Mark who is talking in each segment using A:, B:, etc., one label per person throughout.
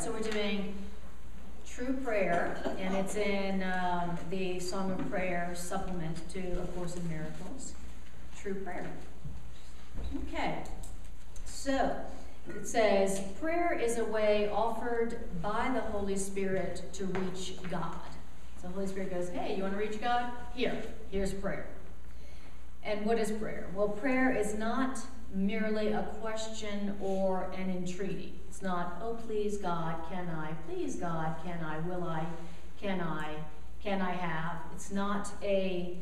A: so we're doing True Prayer, and it's in the Song of Prayer supplement to A Course in Miracles. True Prayer. Okay, so it says, prayer is a way offered by the Holy Spirit to reach God. So the Holy Spirit goes, hey, you want to reach God? Here's prayer. And what is prayer? Well, prayer is not merely a question or an entreaty. It's not, oh, please God, can I? Please God, can I? Will I? Can I have? It's not a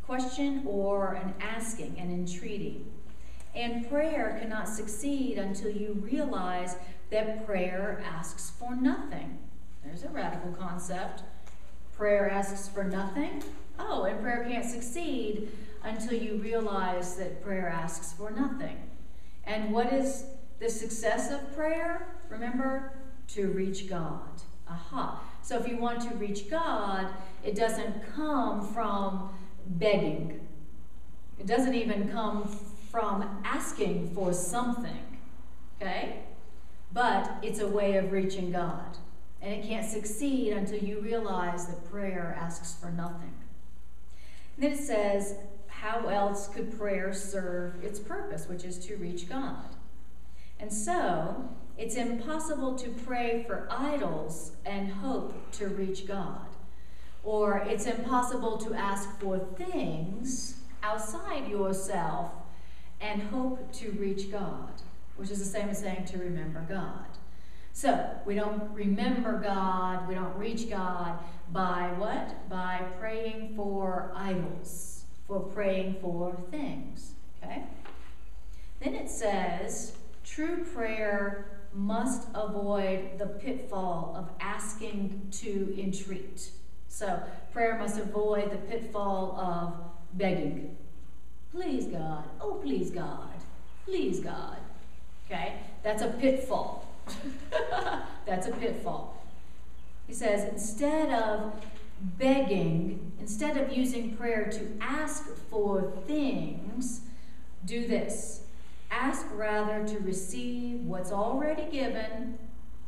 A: question or an asking, an entreaty. And prayer cannot succeed until you realize that prayer asks for nothing. There's a radical concept. Prayer asks for nothing. Oh, and prayer can't succeed until you realize that prayer asks for nothing. And what is the success of prayer? Remember, to reach God. Aha. So if you want to reach God, it doesn't come from begging. It doesn't even come from asking for something, okay? But it's a way of reaching God. And it can't succeed until you realize that prayer asks for nothing. And then it says, how else could prayer serve its purpose, which is to reach God? And so, it's impossible to pray for idols and hope to reach God. Or it's impossible to ask for things outside yourself and hope to reach God, which is the same as saying to remember God. So, we don't remember God, we don't reach God by what? By praying for idols, for praying for things, okay? Then it says, true prayer must avoid the pitfall of asking to entreat. So, prayer must avoid the pitfall of begging. Please God, oh please God, please God. Okay, that's a pitfall. That's a pitfall. He says, instead of begging, instead of using prayer to ask for things, do this. Ask rather to receive what's already given,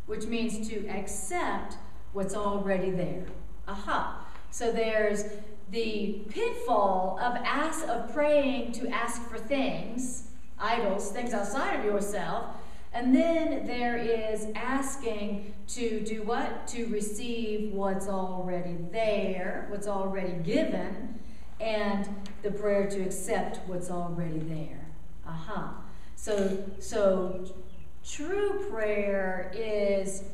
A: which means to accept what's already there. Aha. So there's the pitfall of praying to ask for things, idols, things outside of yourself, and then there is asking to do what? To receive what's already there, what's already given, and the prayer to accept what's already there. Aha. So true prayer is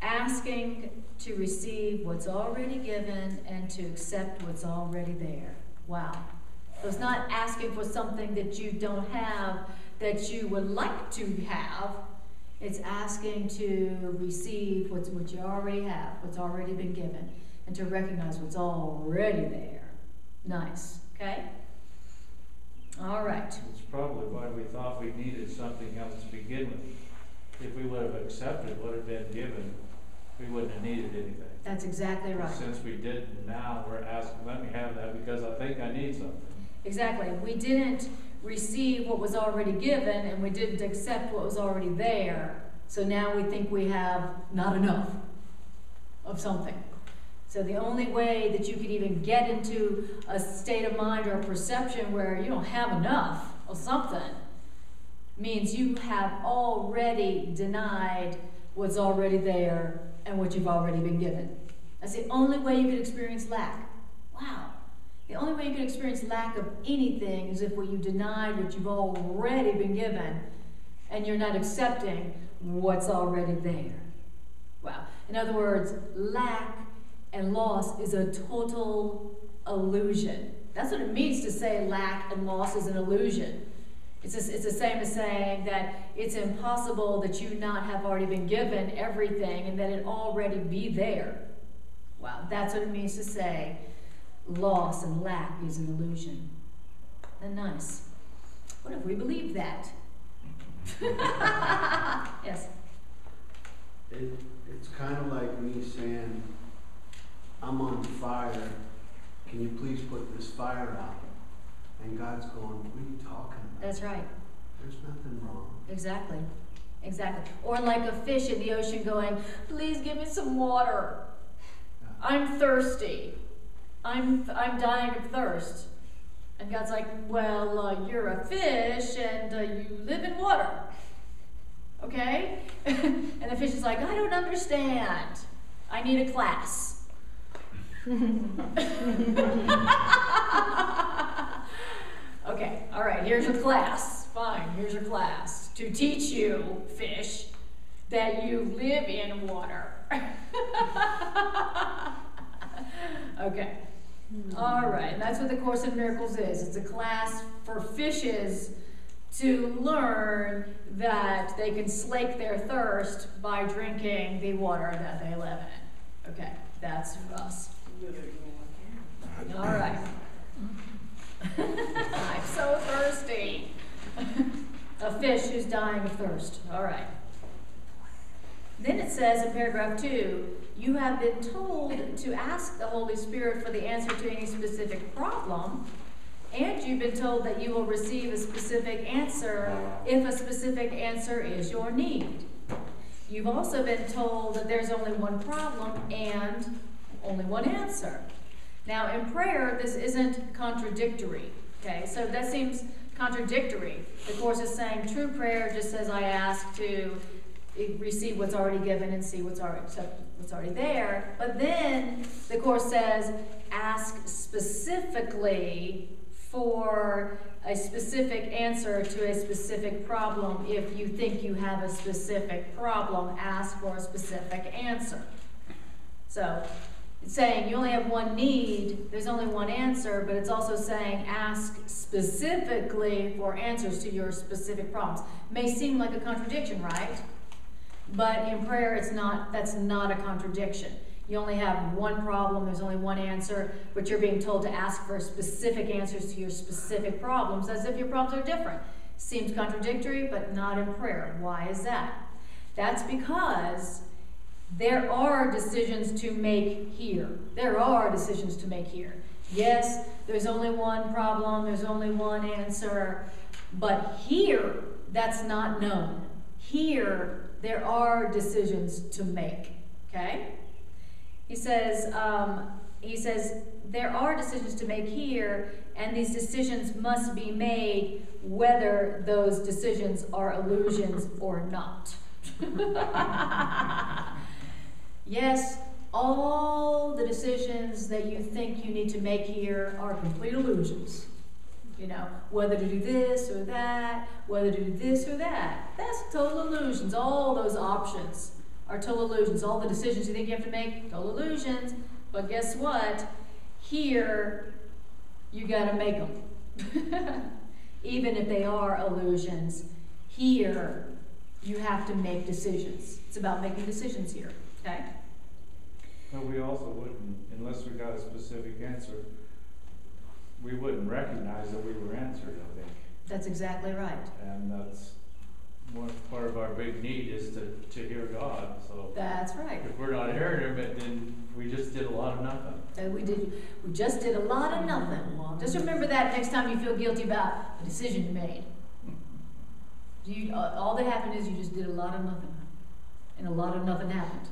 A: asking to receive what's already given and to accept what's already there. Wow. So it's not asking for something that you don't have that you would like to have. It's asking to receive what you already have, what's already been given, and to recognize what's already there. Nice. Okay? All right.
B: It's probably why we thought we needed something else to begin with. If we would have accepted what had been given, we wouldn't have needed anything.
A: That's exactly right.
B: Since we didn't, now we're asking, let me have that because I think I need something.
A: Exactly. We didn't receive what was already given, and we didn't accept what was already there. So now we think we have not enough of something. So the only way that you could even get into a state of mind or a perception where you don't have enough of something means you have already denied what's already there and what you've already been given. That's the only way you could experience lack. Wow. The only way you can experience lack of anything is if you denied what you've already been given and you're not accepting what's already there. Wow. In other words, lack and loss is a total illusion. That's what it means to say lack and loss is an illusion. It's the same as saying that it's impossible that you not have already been given everything and that it already be there. Wow, that's what it means to say loss and lack is an illusion. And nice. What if we believed that? Yes?
C: It's kind of like me saying, I'm on fire, can you please put this fire out? And God's going, what are you talking about?
A: That's right.
C: There's nothing wrong.
A: Exactly. Exactly. Or like a fish in the ocean going, please give me some water. I'm thirsty. I'm dying of thirst. And God's like, well, you're a fish and you live in water. Okay? And the fish is like, I don't understand. I need a class. Okay, all right, here's your class. Fine, here's your class. To teach you, fish, that you live in water. Okay. All right, and that's what the Course in Miracles is. It's a class for fishes to learn that they can slake their thirst by drinking the water that they live in. Okay, that's us. All right. I'm so thirsty. A fish who's dying of thirst. All right. Then it says in paragraph 2, you have been told to ask the Holy Spirit for the answer to any specific problem, and you've been told that you will receive a specific answer if a specific answer is your need. You've also been told that there's only one problem and only one answer. Now, in prayer, this isn't contradictory, okay? So that seems contradictory. The Course is saying true prayer just says I ask to receive what's already given and see what's already there. But then the Course says ask specifically for a specific answer to a specific problem. If you think you have a specific problem, ask for a specific answer. So it's saying you only have one need, there's only one answer, but it's also saying ask specifically for answers to your specific problems. May seem like a contradiction, right? But in prayer, that's not a contradiction. You only have one problem, there's only one answer, but you're being told to ask for specific answers to your specific problems as if your problems are different. Seems contradictory, but not in prayer. Why is that? That's because there are decisions to make here. There are decisions to make here. Yes, there's only one problem, there's only one answer, but here, that's not known. Here, there are decisions to make, okay? He says, there are decisions to make here, and these decisions must be made whether those decisions are illusions or not. Yes, all the decisions that you think you need to make here are complete illusions. You know, whether to do this or that, whether to do this or that. That's total illusions. All those options are total illusions. All the decisions you think you have to make, total illusions. But guess what? Here, you gotta make them. Even if they are illusions, here, you have to make decisions. It's about making decisions here, okay?
B: But we also wouldn't, unless we got a specific answer, we wouldn't recognize that we were answered, I think.
A: That's exactly right.
B: And that's one part of our big need is to hear God. So
A: that's right.
B: If we're not hearing Him, then we just did a lot of nothing.
A: We just did a lot of nothing. Just remember that next time you feel guilty about a decision you made. All that happened is you just did a lot of nothing, and a lot of nothing happened.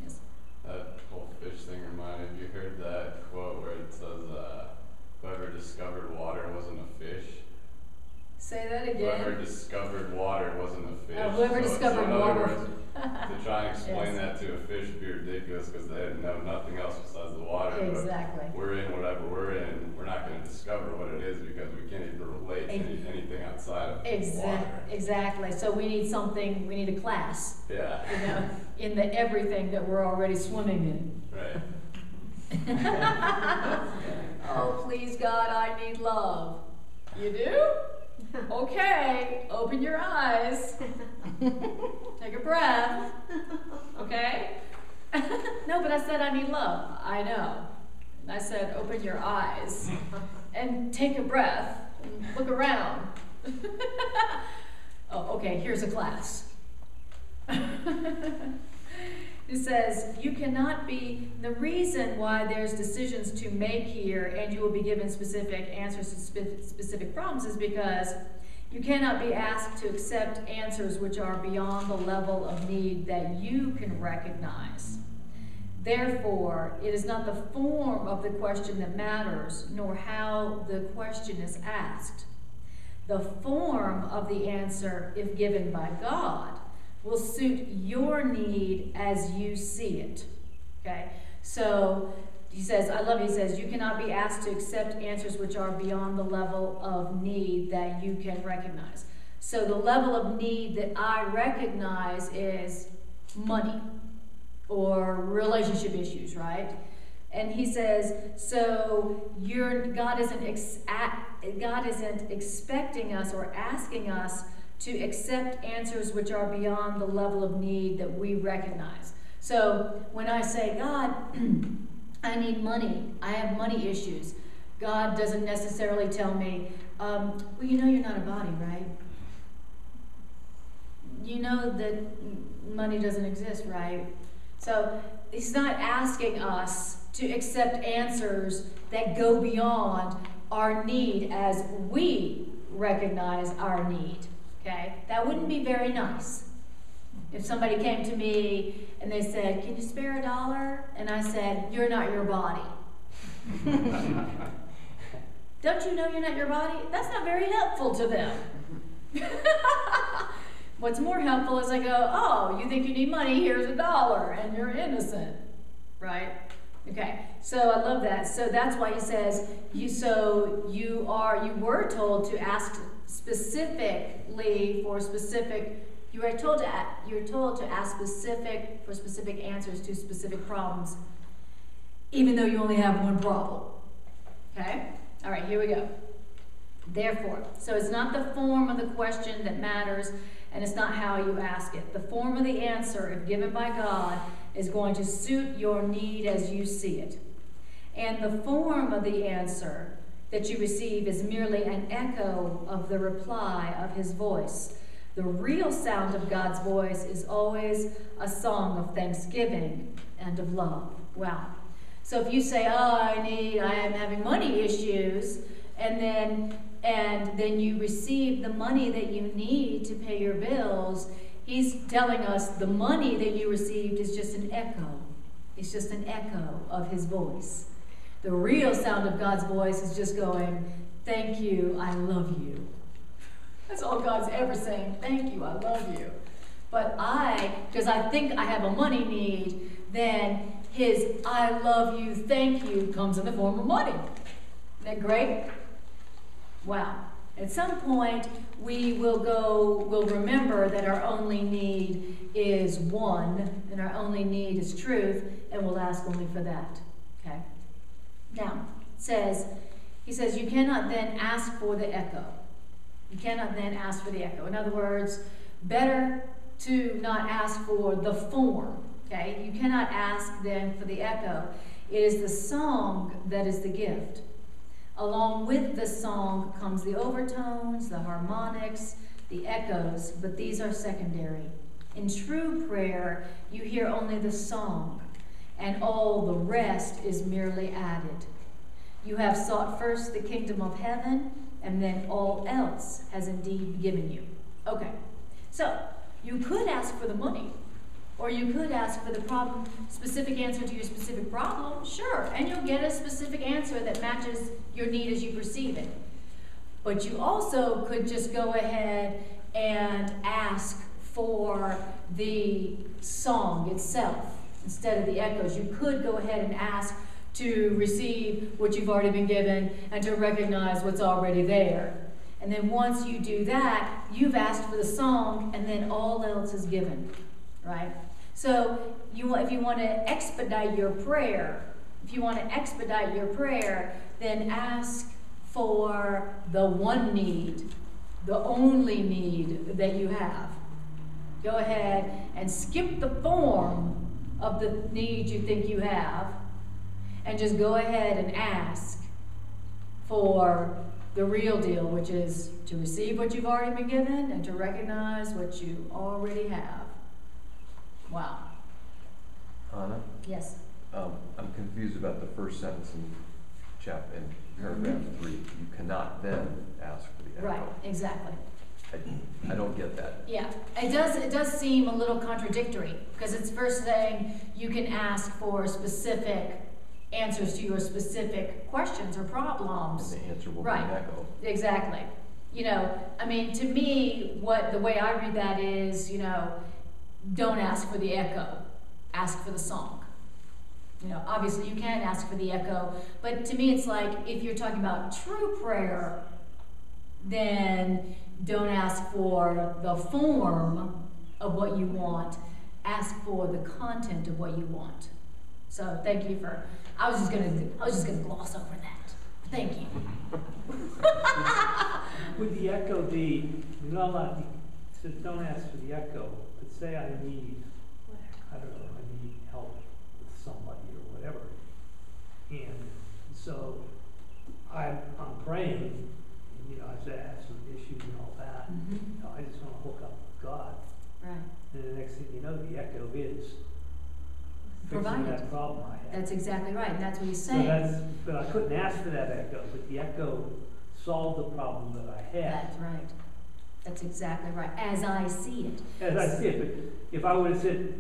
A: Yes.
D: That whole fish thing reminded me. You heard that quote where it says, "Whoever discovered water wasn't a fish."
A: Say that again.
D: Whoever discovered water wasn't a fish.
A: Whoever discovered water.
D: Words, to try and explain that to a fish would be ridiculous because they know nothing else besides the water.
A: Exactly.
D: But we're in whatever we're in. We're not going to discover what it is because we can't even relate to anything outside of water.
A: Exactly. So we need something. We need a class.
D: Yeah.
A: You know, in the everything that we're already swimming in.
D: Right.
A: Oh, please, God, I need love. You do? Okay, open your eyes. Take a breath. Okay? No, but I said I need love. I know. I said open your eyes and take a breath and look around. Oh, okay, here's a class. It says, you cannot be, the reason why there's decisions to make here and you will be given specific answers to specific problems is because You cannot be asked to accept answers which are beyond the level of need that you can recognize. Therefore, it is not the form of the question that matters, nor how the question is asked. The form of the answer, if given by God, will suit your need as you see it. Okay? So, he says, I love it, he says, you cannot be asked to accept answers which are beyond the level of need that you can recognize. So the level of need that I recognize is money or relationship issues, right? And he says, so God isn't expecting us or asking us to accept answers which are beyond the level of need that we recognize. So when I say, God, I need money, I have money issues, God doesn't necessarily tell me, well, you know you're not a body, right? You know that money doesn't exist, right? So he's not asking us to accept answers that go beyond our need as we recognize our need, okay? That wouldn't be very nice. If somebody came to me and they said, can you spare $1? And I said, you're not your body. Don't you know you're not your body? That's not very helpful to them. What's more helpful is I go, oh, you think you need money, here's $1, and you're innocent, right? Okay, so I love that. So that's why he says, you were told to ask specifically for specific, you're told to ask for specific answers to specific problems, even though you only have one problem. Okay? All right, here we go. Therefore, so it's not the form of the question that matters, and it's not how you ask it. The form of the answer, if given by God, is going to suit your need as you see it. And the form of the answer that you receive is merely an echo of the reply of his voice. The real sound of God's voice is always a song of thanksgiving and of love. Wow. So if you say, I am having money issues, and then you receive the money that you need to pay your bills, he's telling us the money that you received is just an echo. It's just an echo of his voice. The real sound of God's voice is just going, thank you, I love you. That's all God's ever saying, thank you, I love you. But because I think I have a money need, then his I love you, thank you comes in the form of money. Isn't that great? Wow. At some point, we'll remember that our only need is one, and our only need is truth, and we'll ask only for that. Okay? Now, he says, you cannot then ask for the echo. You cannot then ask for the echo. In other words, better to not ask for the form. Okay? You cannot ask then for the echo. It is the song that is the gift. Along with the song comes the overtones, the harmonics, the echoes, but these are secondary. In true prayer, you hear only the song, and all the rest is merely added. You have sought first the kingdom of heaven, and then all else has indeed been given you. Okay, so you could ask for the money, or you could ask for the problem, specific answer to your specific problem, sure, and you'll get a specific answer that matches your need as you perceive it. But you also could just go ahead and ask for the song itself instead of the echoes. You could go ahead and ask to receive what you've already been given and to recognize what's already there. And then once you do that, you've asked for the song, and then all else is given, right? So if you want to expedite your prayer, then ask for the one need, the only need that you have. Go ahead and skip the form of the need you think you have, and just go ahead and ask for the real deal, which is to receive what you've already been given and to recognize what you already have. Wow.
E: Anna?
A: Yes.
E: I'm confused about the first sentence in paragraph 3. You cannot then ask for the echo.
A: Right, exactly.
E: I don't get that.
A: Yeah, it does seem a little contradictory, because it's first saying you can ask for specific answers to your specific questions or
E: And
A: problems.
E: the answer will be
A: Right.
E: an echo.
A: Exactly. You know, I mean, to me, the way I read that is, you know, don't ask for the echo, ask for the song. You know, obviously you can ask for the echo, but to me it's like, if you're talking about true prayer, then don't ask for the form of what you want, ask for the content of what you want. So thank you for, I was just gonna gloss over that. Thank you.
F: Would the echo be, you're not allowed to, so don't ask for the echo, but say I need, I don't know, I need help with somebody or whatever. And so I'm praying, and, you know, I say I have some issues and all that.
A: Mhm.
F: You know, I just want to hook up with God.
A: Right.
F: And the next thing you know, the echo is fixing
A: Provided.
F: that problem I had.
A: That's exactly right, and that's what he's
F: So
A: saying.
F: but I couldn't ask for that echo, but the echo solved the problem that I had.
A: That's right. That's exactly right, as I see it.
F: As I see it, but if I would have said,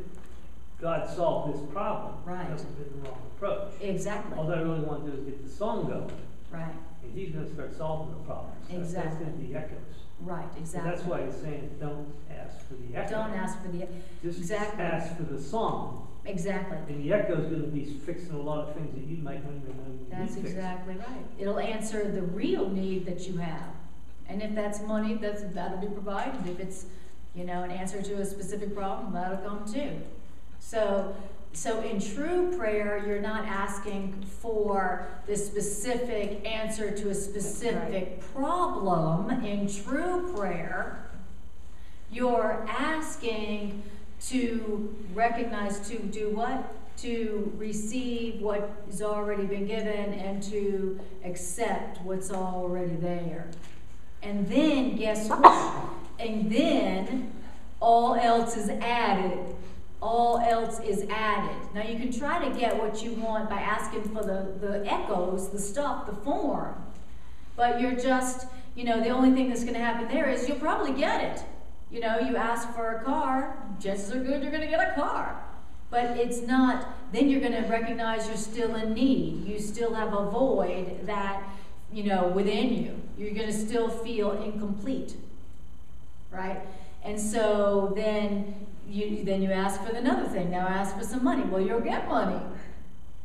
F: God solved this problem,
A: Right.
F: that would have been the wrong approach.
A: Exactly,
F: All I really want to do is get the song going,
A: right,
F: and he's gonna start solving the problem. So That's
A: Exactly.
F: gonna be echoes.
A: right,
F: So
A: exactly.
F: that's why he's saying, don't ask for the echo.
A: Don't ask for the,
F: Just
A: exactly.
F: ask for the song,
A: exactly.
F: and the echo's gonna be fixing a lot of things that you might not even know you
A: That's
F: need fixed.
A: exactly right. It'll answer the real need that you have. And if that's money, that'll be provided. If it's, you know, an answer to a specific problem, that'll come too. So in true prayer, you're not asking for the specific answer to a specific problem. In true prayer, you're asking to recognize, to do what? To receive what has already been given and to accept what's already there. And then, guess what? And then, all else is added. All else is added. Now, you can try to get what you want by asking for the echoes, the stuff, the form. But you're just, you know, the only thing that's going to happen there is you'll probably get it. You know, you ask for a car, chances are good you're going to get a car. But it's not, then you're going to recognize you're still in need. You still have a void that, you know, within you. You're going to still feel incomplete, right? And so then you ask for another thing. Now ask for some money. Well, you'll get money.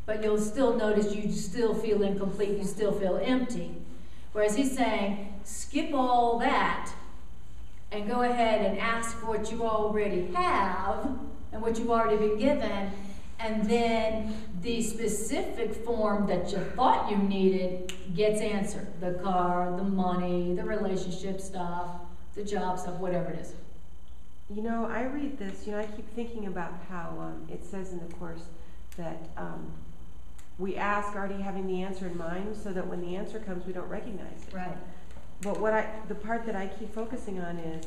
A: But you'll still notice you still feel incomplete. You still feel empty. Whereas he's saying, skip all that and go ahead and ask for what you already have and what you've already been given, and then the specific form that you thought you needed gets answered. The car, the money, the relationship stuff, the job stuff, whatever it is.
G: You know, I read this, you know, I keep thinking about how it says in the Course that we ask already having the answer in mind so that when the answer comes, we don't recognize it.
A: Right.
G: But the part that I keep focusing on is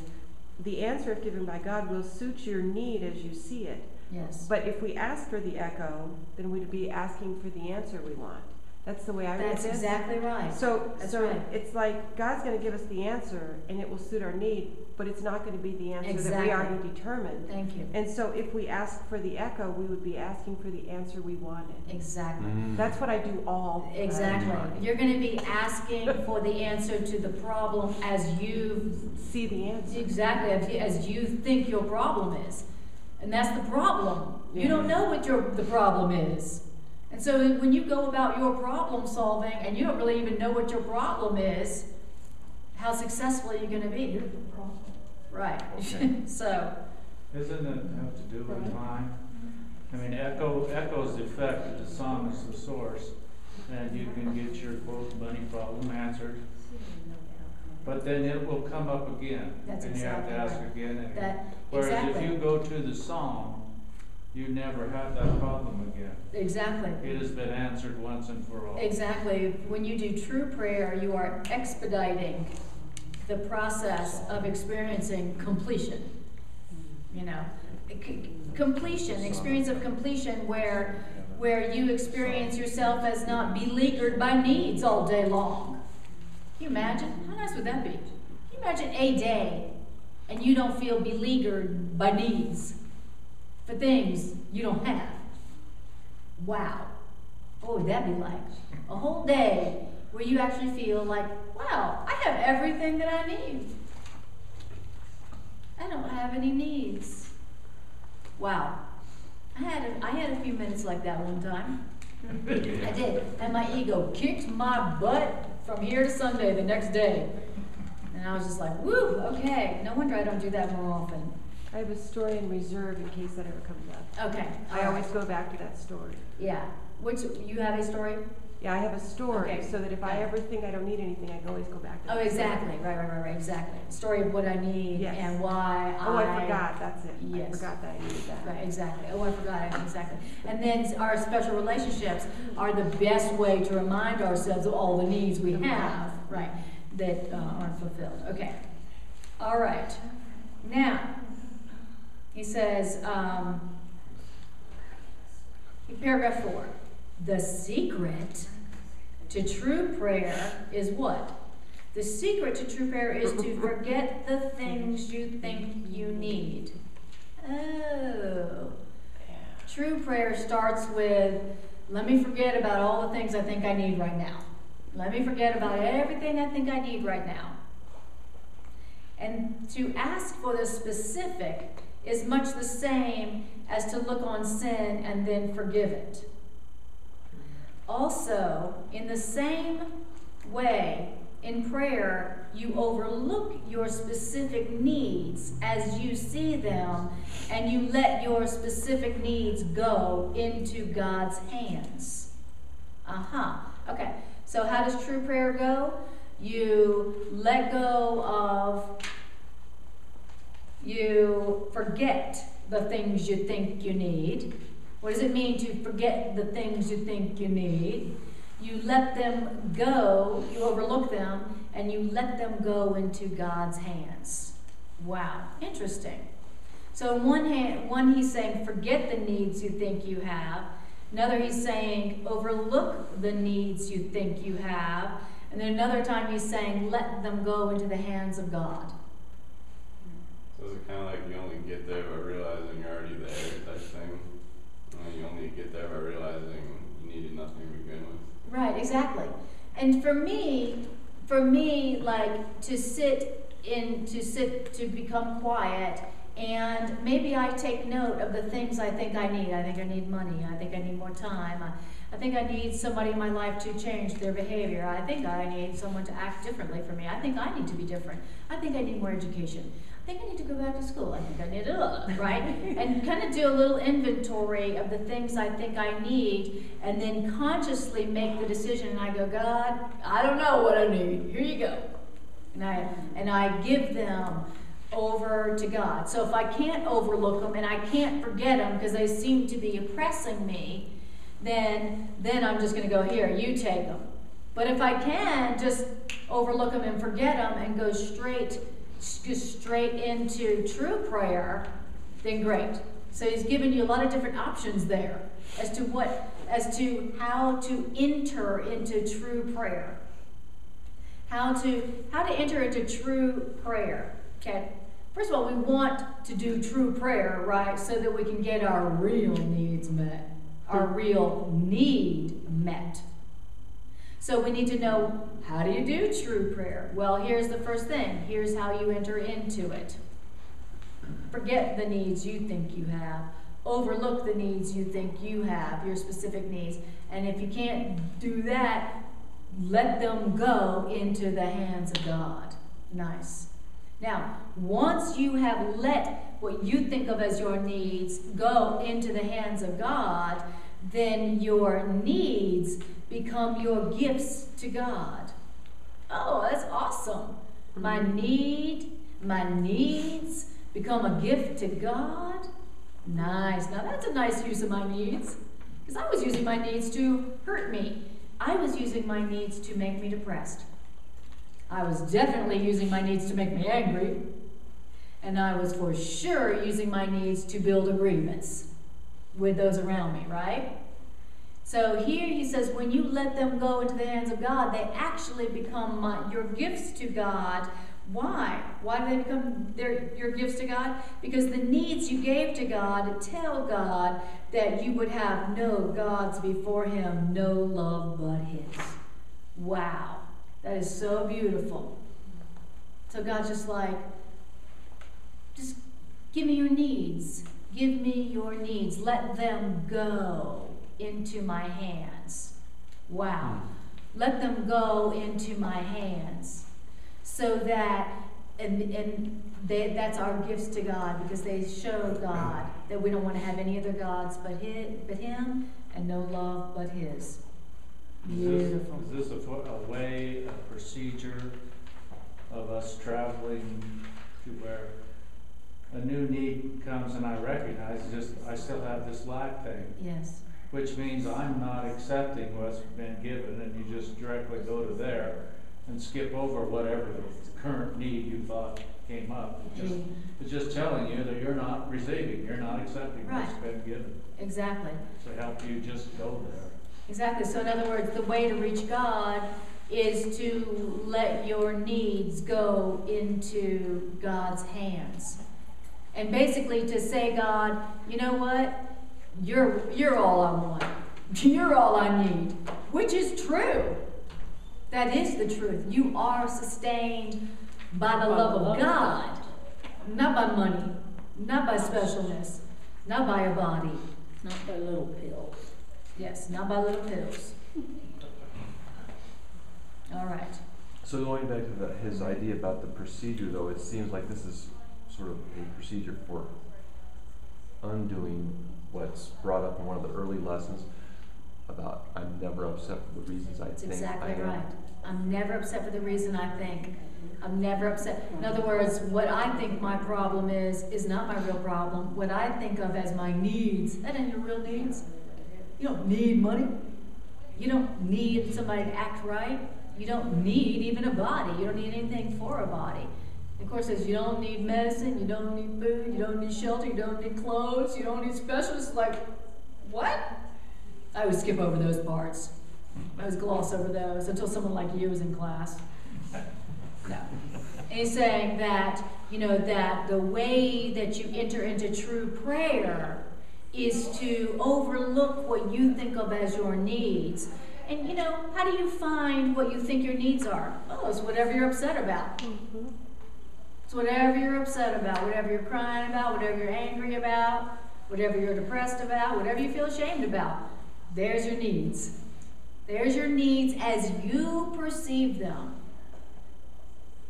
G: the answer, if given by God, will suit your need as you see it.
A: Yes.
G: But if we ask for the echo, then we'd be asking for the answer we want. That's the way I read this.
A: That's exactly right.
G: So
A: right.
G: it's like God's going to give us the answer, and it will suit our need, but it's not going to be the answer that
A: Exactly.
G: we already determined.
A: Thank you.
G: And so if we ask for the echo, we would be asking for the answer we wanted.
A: Exactly.
G: That's what I do all the
A: Exactly.
G: time.
A: You're going to be asking for the answer to the problem as you
G: See the answer.
A: exactly as you think your problem is, and that's the problem. You don't know what the problem is, and so when you go about your problem solving and you don't really even know what your problem is, how successful are you going to be? Right.
E: Okay.
A: So.
B: Doesn't it have to do with time? I mean, echo's the effect of the song is the source, and you can get your quote money problem answered. But then it will come up again,
A: That's
B: and you have to
A: exactly
B: ask
A: right.
B: again and again.
A: That
B: Whereas
A: exactly.
B: if you go to the song, you never have that problem again.
A: Exactly.
B: It has been answered once and for all.
A: Exactly. When you do true prayer, you are expediting the process of experiencing completion. You know, completion, experience of completion where you experience yourself as not beleaguered by needs all day long. Can you imagine? How nice would that be? Can you Imagine a day and you don't feel beleaguered by needs for things you don't have. Wow. What would that be like? A whole day where you actually feel like, wow, I have everything that I need. I don't have any needs. Wow. I had a few minutes like that one time. I did. And my ego kicked my butt from here to Sunday the next day. And I was just like, woo, okay. No wonder I don't do that more often.
G: I have a story in reserve in case that ever comes up.
A: Okay.
G: I always go back to that story.
A: Yeah. You have a story?
G: Yeah, I have a story,
A: Okay.
G: so that if I ever think I don't need anything, I can always go back to that
A: Oh,
G: story.
A: exactly. Right, exactly. Story of what I need
G: Yes.
A: and why
G: I forgot, that's it. I
A: Yes.
G: forgot that I needed that.
A: Right, exactly. Oh, I forgot it, exactly. And then our special relationships are the best way to remind ourselves of all the needs we have, right, that aren't fulfilled. Okay. All right. Now, he says, in paragraph 4, the secret to true prayer is what? The secret to true prayer is to forget the things you think you need. Oh. True prayer starts with, let me forget about all the things I think I need right now. Let me forget about everything I think I need right now. And to ask for the specific is much the same as to look on sin and then forgive it. Also, in the same way, in prayer, you overlook your specific needs as you see them, and you let your specific needs go into God's hands. Okay, so how does true prayer go? You let go of, you forget the things you think you need. What does it mean to forget the things you think you need? You let them go, you overlook them, and you let them go into God's hands. Wow, interesting. So one he's saying, forget the needs you think you have. Another he's saying, overlook the needs you think you have. And then another time he's saying, let them go into the hands of God.
D: So is it kind of like you only get there by realizing you're already there type thing? And you only get there by realizing you needed nothing to begin with?
A: Right, exactly. And for me, like to become quiet, and maybe I take note of the things I think I need. I think I need money. I think I need more time. I think I need somebody in my life to change their behavior. I think I need someone to act differently for me. I think I need to be different. I think I need more education. I think I need to go back to school. I think I need right? And kind of do a little inventory of the things I think I need, and then consciously make the decision. And I go, God, I don't know what I need. Here you go. And I give them over to God. So if I can't overlook them and I can't forget them because they seem to be oppressing me, then I'm just going to go, here, you take them. But if I can just overlook them and forget them and go straight into true prayer, then great. So he's given you a lot of different options there as to how to enter into true prayer. How to enter into true prayer. Okay. First of all, we want to do true prayer, right, so that we can get our real needs met, our real need met. So we need to know, how do you do true prayer? Well, here's the first thing. Here's how you enter into it. Forget the needs you think you have. Overlook the needs you think you have, your specific needs. And if you can't do that, let them go into the hands of God. Nice. Now, once you have let what you think of as your needs go into the hands of God, then your needs become your gifts to God. Oh, that's awesome. My needs become a gift to God. Nice. Now that's a nice use of my needs. Because I was using my needs to hurt me. I was using my needs to make me depressed. I was definitely using my needs to make me angry. And I was for sure using my needs to build a grievance with those around me, right? So here he says, when you let them go into the hands of God, they actually become your gifts to God, Why? Why do they become your gifts to God? Because the needs you gave to God tell God that you would have no gods before Him, no love but His. Wow. That is so beautiful. So God's just like, just give me your needs. Give me your needs. Let them go into my hands. Wow. Let them go into my hands. So that, that's our gifts to God, because they show God that we don't want to have any other gods but Him, and no love but His. Beautiful.
B: Is this a way, a procedure of us traveling to where a new need comes and I recognize I still have this lack thing?
A: Yes.
B: Which means I'm not accepting what's been given, and you just directly go to there and skip over whatever the current need you thought came up. It's just telling you that you're not receiving, you're not accepting what's been given.
A: Exactly.
B: To help you just go there.
A: Exactly. So in other words, the way to reach God is to let your needs go into God's hands. And basically to say, God, you know what? You're all I want. You're all I need. Which is true. That is the truth. You are sustained by the love of God. Not by money. Not by specialness. Not by a body.
H: Not by little pills.
A: Yes, not by little pills. All right.
E: So going back to his idea about the procedure, though, it seems like this is sort of a procedure for undoing what's brought up in one of the early lessons about I'm never upset for the reasons I
A: That's
E: think
A: exactly
E: I am.
A: right. I'm never upset for the reason I think. I'm never upset. In other words, what I think my problem is not my real problem. What I think of as my needs, that ain't your real needs. You don't need money. You don't need somebody to act right. You don't need even a body. You don't need anything for a body. Of course, it says you don't need medicine, you don't need food, you don't need shelter, you don't need clothes, you don't need specialists. Like, what? I would skip over those parts. I would gloss over those until someone like you was in class. No. And he's saying that, that the way that you enter into true prayer is to overlook what you think of as your needs. And, how do you find what you think your needs are? Oh, it's whatever you're upset about.
G: Mm-hmm.
A: It's whatever you're upset about, whatever you're crying about, whatever you're angry about, whatever you're depressed about, whatever you feel ashamed about. There's your needs. There's your needs as you perceive them.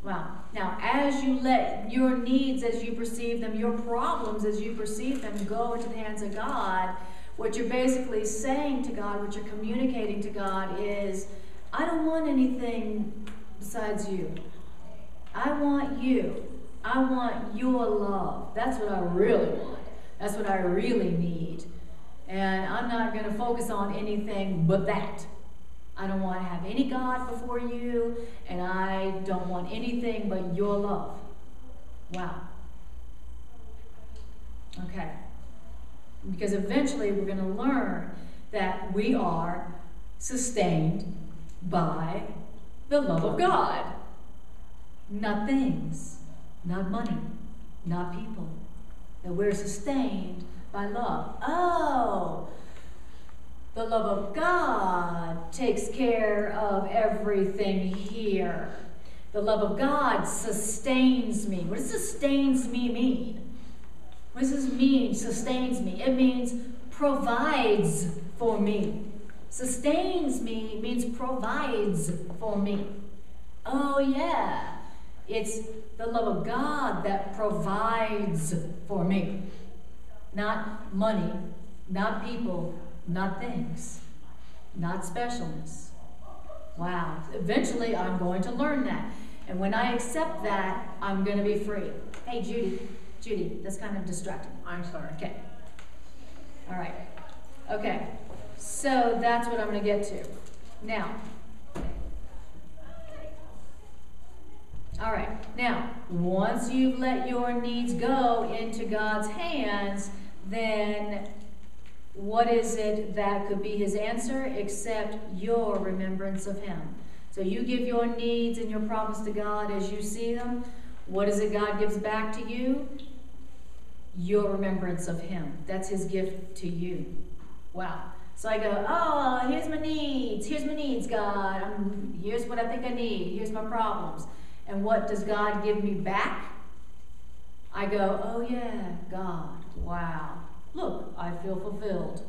A: Wow. Now, as you let your needs as you perceive them, your problems as you perceive them go into the hands of God, what you're basically saying to God, what you're communicating to God is, I don't want anything besides you. I want you. I want your love. That's what I really want. That's what I really need. And I'm not going to focus on anything but that. I don't want to have any God before you, and I don't want anything but your love. Wow. Okay. Because eventually we're going to learn that we are sustained by the love of God. Not things, not money, not people. That we're sustained by love. Oh, the love of God takes care of everything here. The love of God sustains me. What does sustains me mean? What does this mean, sustains me? It means provides for me. Sustains me means provides for me. Oh yeah. It's the love of God that provides for me. Not money, not people, not things, not specialness. Wow. Eventually, I'm going to learn that. And when I accept that, I'm going to be free. Hey, Judy, that's kind of distracting.
H: I'm sorry.
A: Okay. All right. Okay. So that's what I'm going to get to. Now. All right. Now, once you've let your needs go into God's hands, then what is it that could be his answer except your remembrance of him? So you give your needs and your problems to God as you see them. What is it God gives back to you? Your remembrance of Him. That's His gift to you. Wow. So I go, oh, here's my needs. Here's my needs, God. Here's what I think I need. Here's my problems. And what does God give me back? I go, oh yeah, God, wow. Look, I feel fulfilled.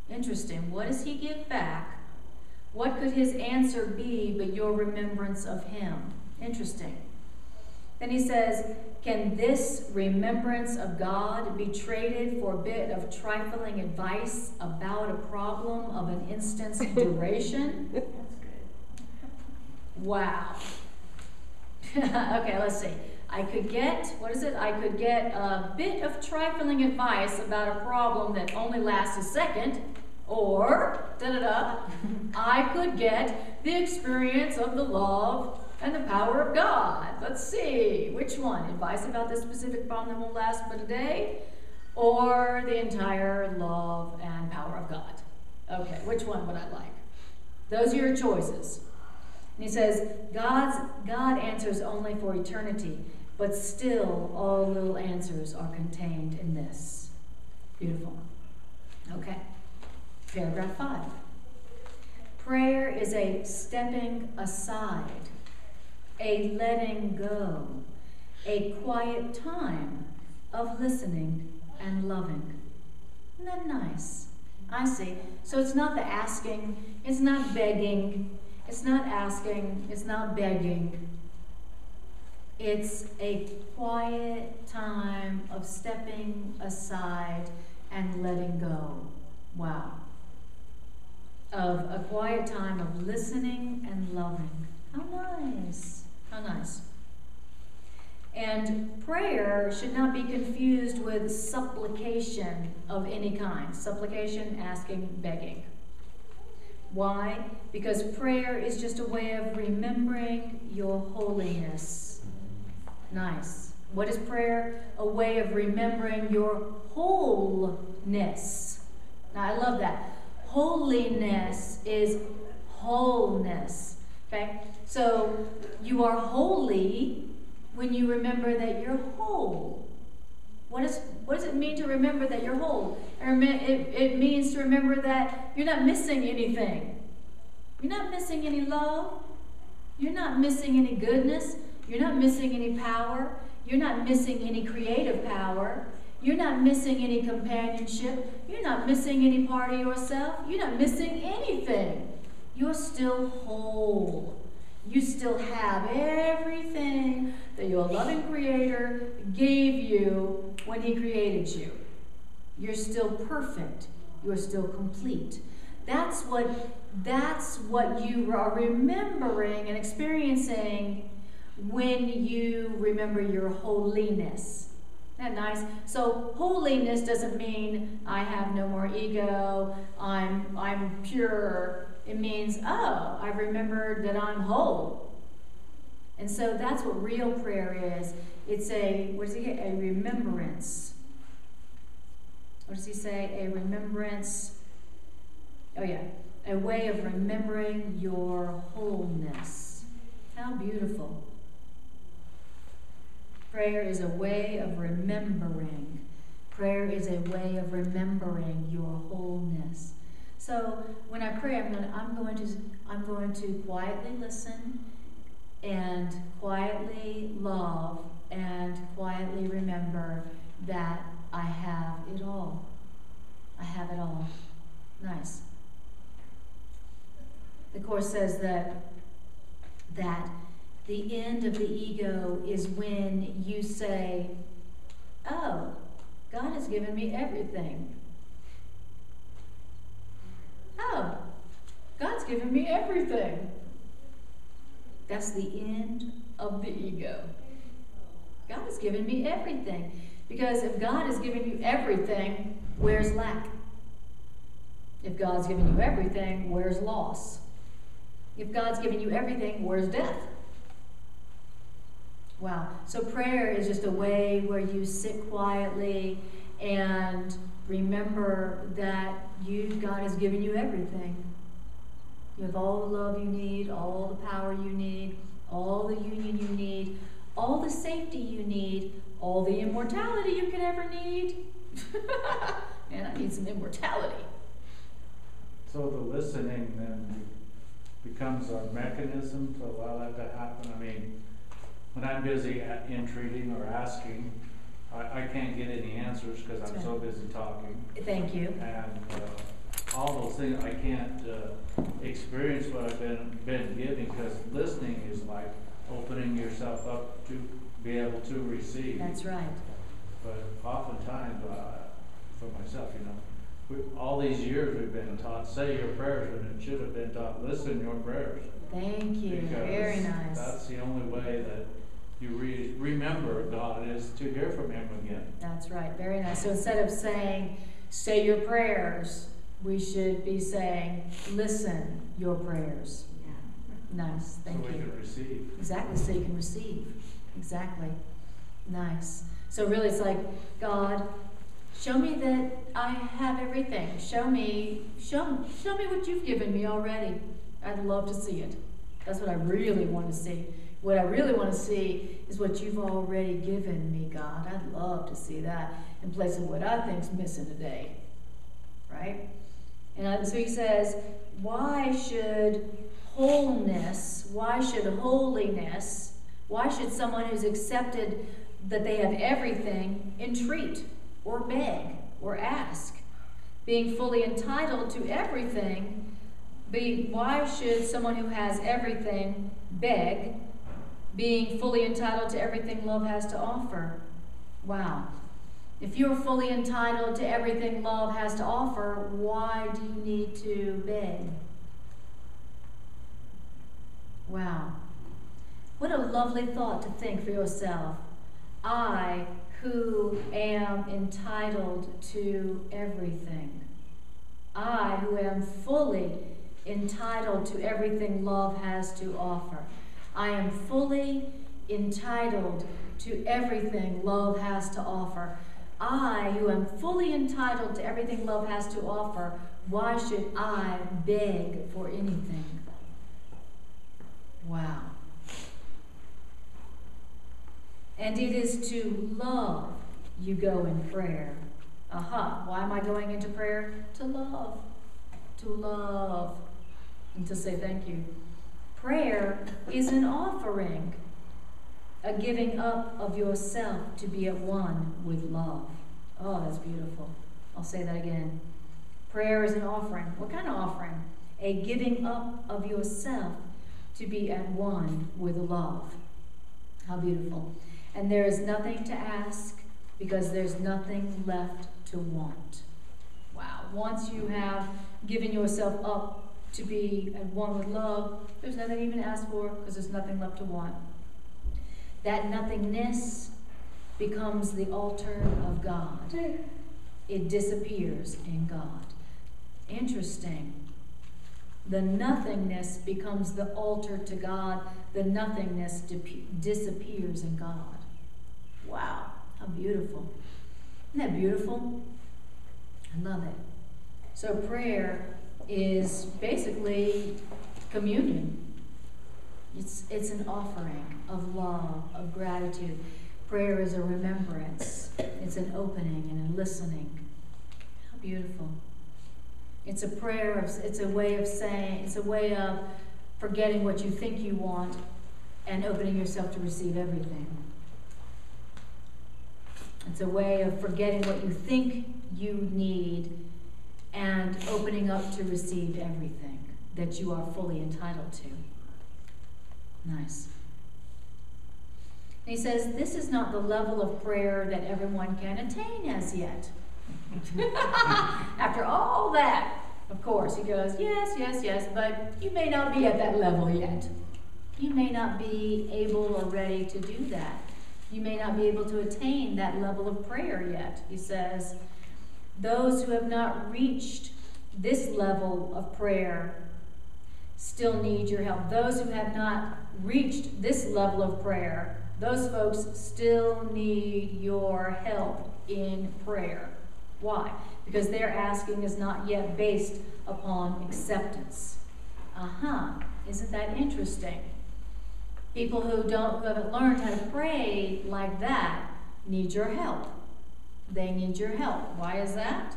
A: Interesting. What does He give back? What could His answer be but your remembrance of Him? Interesting. Then He says, can this remembrance of God be traded for a bit of trifling advice about a problem of an instant's duration?
H: That's good.
A: Wow. Okay, let's see. I could get a bit of trifling advice about a problem that only lasts a second, or, I could get the experience of the love and the power of God. Let's see, which one? Advice about this specific problem that won't last but a day, or the entire love and power of God? Okay, which one would I like? Those are your choices. And he says, God answers only for eternity, but still all little answers are contained in this. Beautiful. Okay. Paragraph 5. Prayer is a stepping aside, a letting go, a quiet time of listening and loving. Isn't that nice? I see. So it's not the asking, it's not begging, it's not asking, it's not begging. It's a quiet time of stepping aside and letting go. Wow. Of a quiet time of listening and loving. How nice. How nice. And prayer should not be confused with supplication of any kind. Supplication, asking, begging. Why? Because prayer is just a way of remembering your holiness. Nice. What is prayer? A way of remembering your wholeness. Now, I love that. Holiness is wholeness. Okay? So, you are holy when you remember that you're whole. What does it mean to remember that you're whole? It means to remember that you're not missing anything. You're not missing any love. You're not missing any goodness. You're not missing any power. You're not missing any creative power. You're not missing any companionship. You're not missing any part of yourself. You're not missing anything. You're still whole. You still have everything that your loving Creator gave you when He created you. You're still perfect. You're still complete. That's what you are remembering and experiencing when you remember your holiness. Isn't that nice? So holiness doesn't mean I have no more ego, I'm pure. It means, oh, I've remembered that I'm whole. And so that's what real prayer is. It's a remembrance. What does he say? A remembrance. Oh yeah, a way of remembering your wholeness. How beautiful. Prayer is a way of remembering. Prayer is a way of remembering your wholeness. So when I pray, I'm going to quietly listen and quietly love and quietly remember that I have it all. I have it all. Nice. The Course says that the end of the ego is when you say, oh, God has given me everything. Oh, God's given me everything. That's the end of the ego. God has given me everything. Because if God has given you everything, where's lack? If God's given you everything, where's loss? If God's given you everything, where's death? Wow. So prayer is just a way where you sit quietly and remember that God has given you everything. You have all the love you need, all the power you need, all the union you need, all the safety you need, all the immortality you could ever need. Man, I need some immortality.
B: So the listening then becomes our mechanism to allow that to happen. I mean, when I'm busy entreating or asking, I can't get any answers because I'm so busy talking.
A: Thank you.
B: And all those things, I can't experience what I've been giving, because listening is like opening yourself up to be able to receive.
A: That's right.
B: But oftentimes, for myself, all these years we've been taught, say your prayers, and it should have been taught, listen your prayers.
A: Thank you.
B: Because
A: very nice.
B: That's the only way that you remember God, is to hear from Him again.
A: That's right. Very nice. So instead of saying, say your prayers, we should be saying, listen your prayers. Yeah. Nice. Thank you.
B: So we can receive.
A: Exactly. So you can receive. Exactly. Nice. So really it's like, God, show me that I have everything. Show me what you've given me already. I'd love to see it. That's what I really want to see. What I really want to see is what you've already given me, God. I'd love to see that in place of what I think's missing today. Right? And so he says, why should wholeness, why should holiness, why should someone who's accepted that they have everything entreat or beg or ask? Being fully entitled to everything, why should someone who has everything beg, being fully entitled to everything love has to offer? Wow. If you're fully entitled to everything love has to offer, why do you need to beg? Wow. What a lovely thought to think for yourself. I, who am entitled to everything. I, who am fully entitled to everything love has to offer. I am fully entitled to everything love has to offer. I, who am fully entitled to everything love has to offer, why should I beg for anything? Wow. And it is to love you go in prayer. Why am I going into prayer? To love. To love. And to say thank you. Prayer is an offering, a giving up of yourself to be at one with love. Oh, that's beautiful. I'll say that again. Prayer is an offering. What kind of offering? A giving up of yourself to be at one with love. How beautiful. And there is nothing to ask because there's nothing left to want. Wow. Once you have given yourself up to be at one with love, there's nothing even to ask for because there's nothing left to want. That nothingness becomes the altar of God. It disappears in God. Interesting. The nothingness becomes the altar to God. The nothingness disappears in God. Wow, how beautiful. Isn't that beautiful? I love it. So prayer is basically communion. It's an offering of love, of gratitude. Prayer is a remembrance. It's an opening and a listening. How beautiful. It's a prayer, it's a way of saying, it's a way of forgetting what you think you want and opening yourself to receive everything. It's a way of forgetting what you think you need and opening up to receive everything that you are fully entitled to. Nice. And he says, this is not the level of prayer that everyone can attain as yet. After all that, of course, he goes, yes, but you may not be at that level yet. You may not be able or ready to do that. You may not be able to attain that level of prayer yet. He says, those who have not reached this level of prayer still need your help. Those who have not reached this level of prayer, those folks still need your help in prayer. Why? Because their asking is not yet based upon acceptance. Isn't that interesting? People who haven't learned how to pray like that need your help. They need your help. Why is that?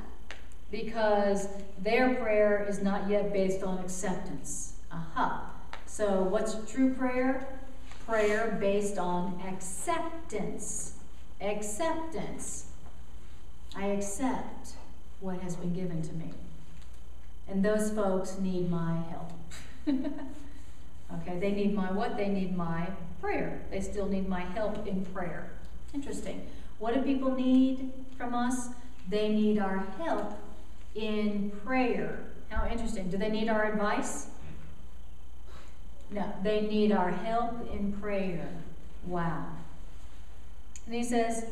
A: Because their prayer is not yet based on acceptance. So what's true prayer? Prayer based on acceptance. Acceptance. I accept what has been given to me. And those folks need my help. Okay, they need my what? They need my prayer. They still need my help in prayer. Interesting. What do people need from us? They need our help in prayer. How interesting. Do they need our advice? No, they need our help in prayer. Wow. And he says,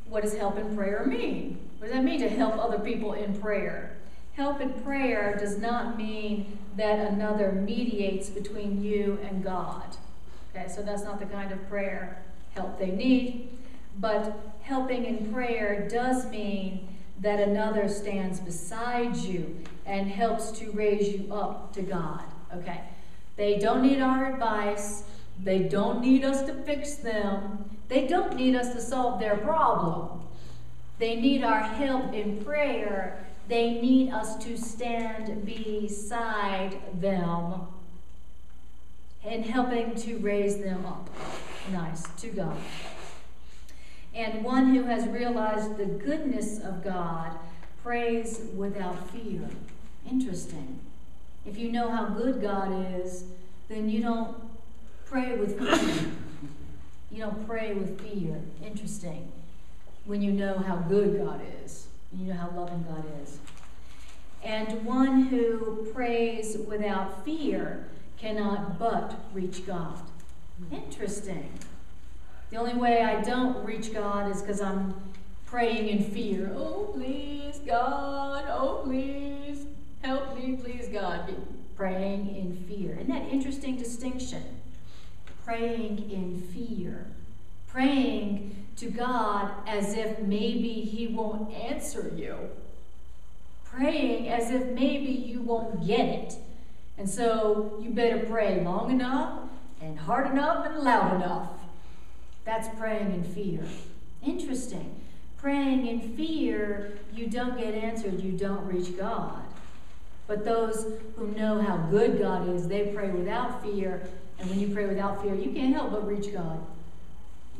A: what does help in prayer mean? What does that mean to help other people in prayer? Help in prayer does not mean that another mediates between you and God. Okay, so that's not the kind of prayer help they need. But helping in prayer does mean that another stands beside you and helps to raise you up to God. Okay, they don't need our advice. They don't need us to fix them. They don't need us to solve their problem. They need our help in prayer. They need us to stand beside them and helping to raise them up. Nice, to God. And one who has realized the goodness of God prays without fear. Interesting. If you know how good God is, then you don't pray with fear. You don't pray with fear. Interesting. When you know how good God is. You know how loving God is. And one who prays without fear cannot but reach God. Interesting. The only way I don't reach God is because I'm praying in fear. Oh, please, God. Oh, please. Help me, please, God. Praying in fear. Isn't that interesting distinction? Praying in fear. Praying to God as if maybe He won't answer you. Praying as if maybe you won't get it. And so you better pray long enough and hard enough and loud enough. That's praying in fear. Interesting. Praying in fear, you don't get answered, you don't reach God. But those who know how good God is, they pray without fear. And when you pray without fear, you can't help but reach God.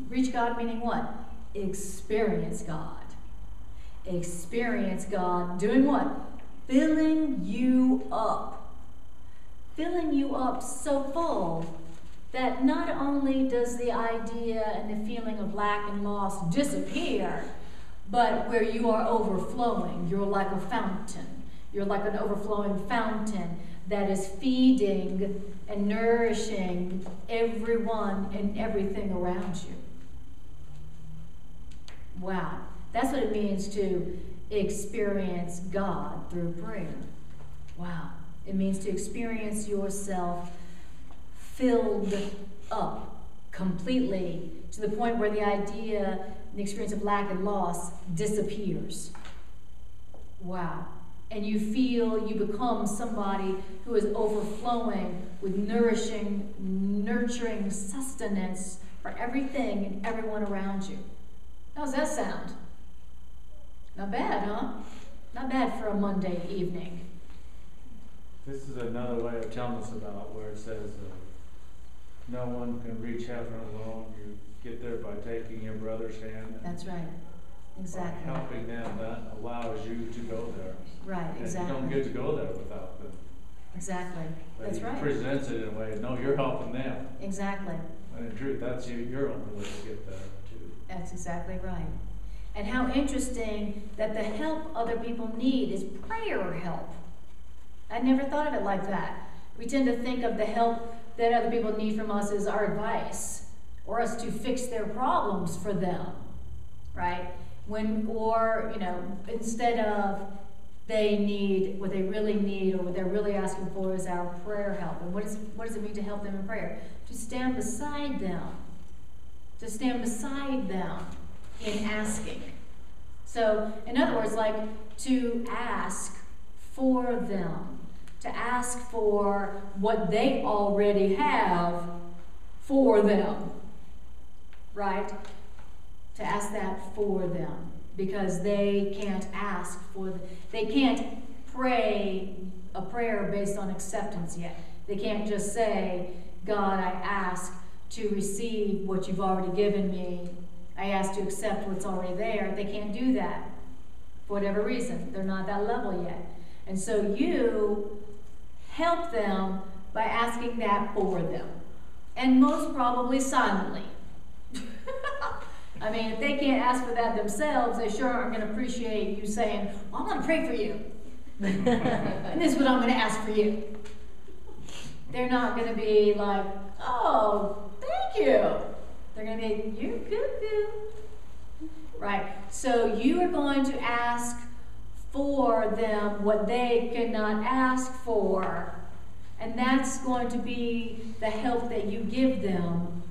A: Reach God meaning what? Experience God. Experience God doing what? Filling you up. Filling you up so full that not only does the idea and the feeling of lack and loss disappear, but where you are overflowing. You're like a fountain. You're like an overflowing fountain that is feeding and nourishing everyone and everything around you. Wow. That's what it means to experience God through prayer. Wow. It means to experience yourself filled up completely to the point where the idea and the experience of lack and loss disappears. Wow. And you feel you become somebody who is overflowing with nourishing, nurturing sustenance for everything and everyone around you. How does that sound? Not bad, huh? Not bad for a Monday evening.
B: This is another way of telling us about where it says no one can reach heaven alone. You get there by taking your brother's hand.
A: That's right. Exactly.
B: By helping them, that allows you to go there.
A: Right, exactly.
B: And you don't get to go there without them.
A: Exactly.
B: But
A: That's
B: he
A: right.
B: presents it in a way, no, you're helping them.
A: Exactly.
B: And in truth, that's your only way to get there, too.
A: That's exactly right. And how interesting that the help other people need is prayer help. I never thought of it like that. We tend to think of the help that other people need from us as our advice, or us to fix their problems for them, right? Instead of they need, what they really need, or what they're really asking for is our prayer help. And what does it mean to help them in prayer? To stand beside them. To stand beside them in asking. So, in other words, like to ask for them. to ask for what they already have for them, right? To ask that for them, because they can't ask for, they can't pray a prayer based on acceptance yet. They can't just say, God, I ask to receive what you've already given me. I ask to accept what's already there. They can't do that for whatever reason. They're not at that level yet. And so you help them by asking that for them. And most probably silently. I mean, if they can't ask for that themselves, they sure aren't going to appreciate you saying, well, I'm going to pray for you. And this is what I'm going to ask for you. They're not going to be like, oh, thank you. They're going to be, you're good. Right? So you are going to ask for them what they cannot ask for. And that's going to be the help that you give them.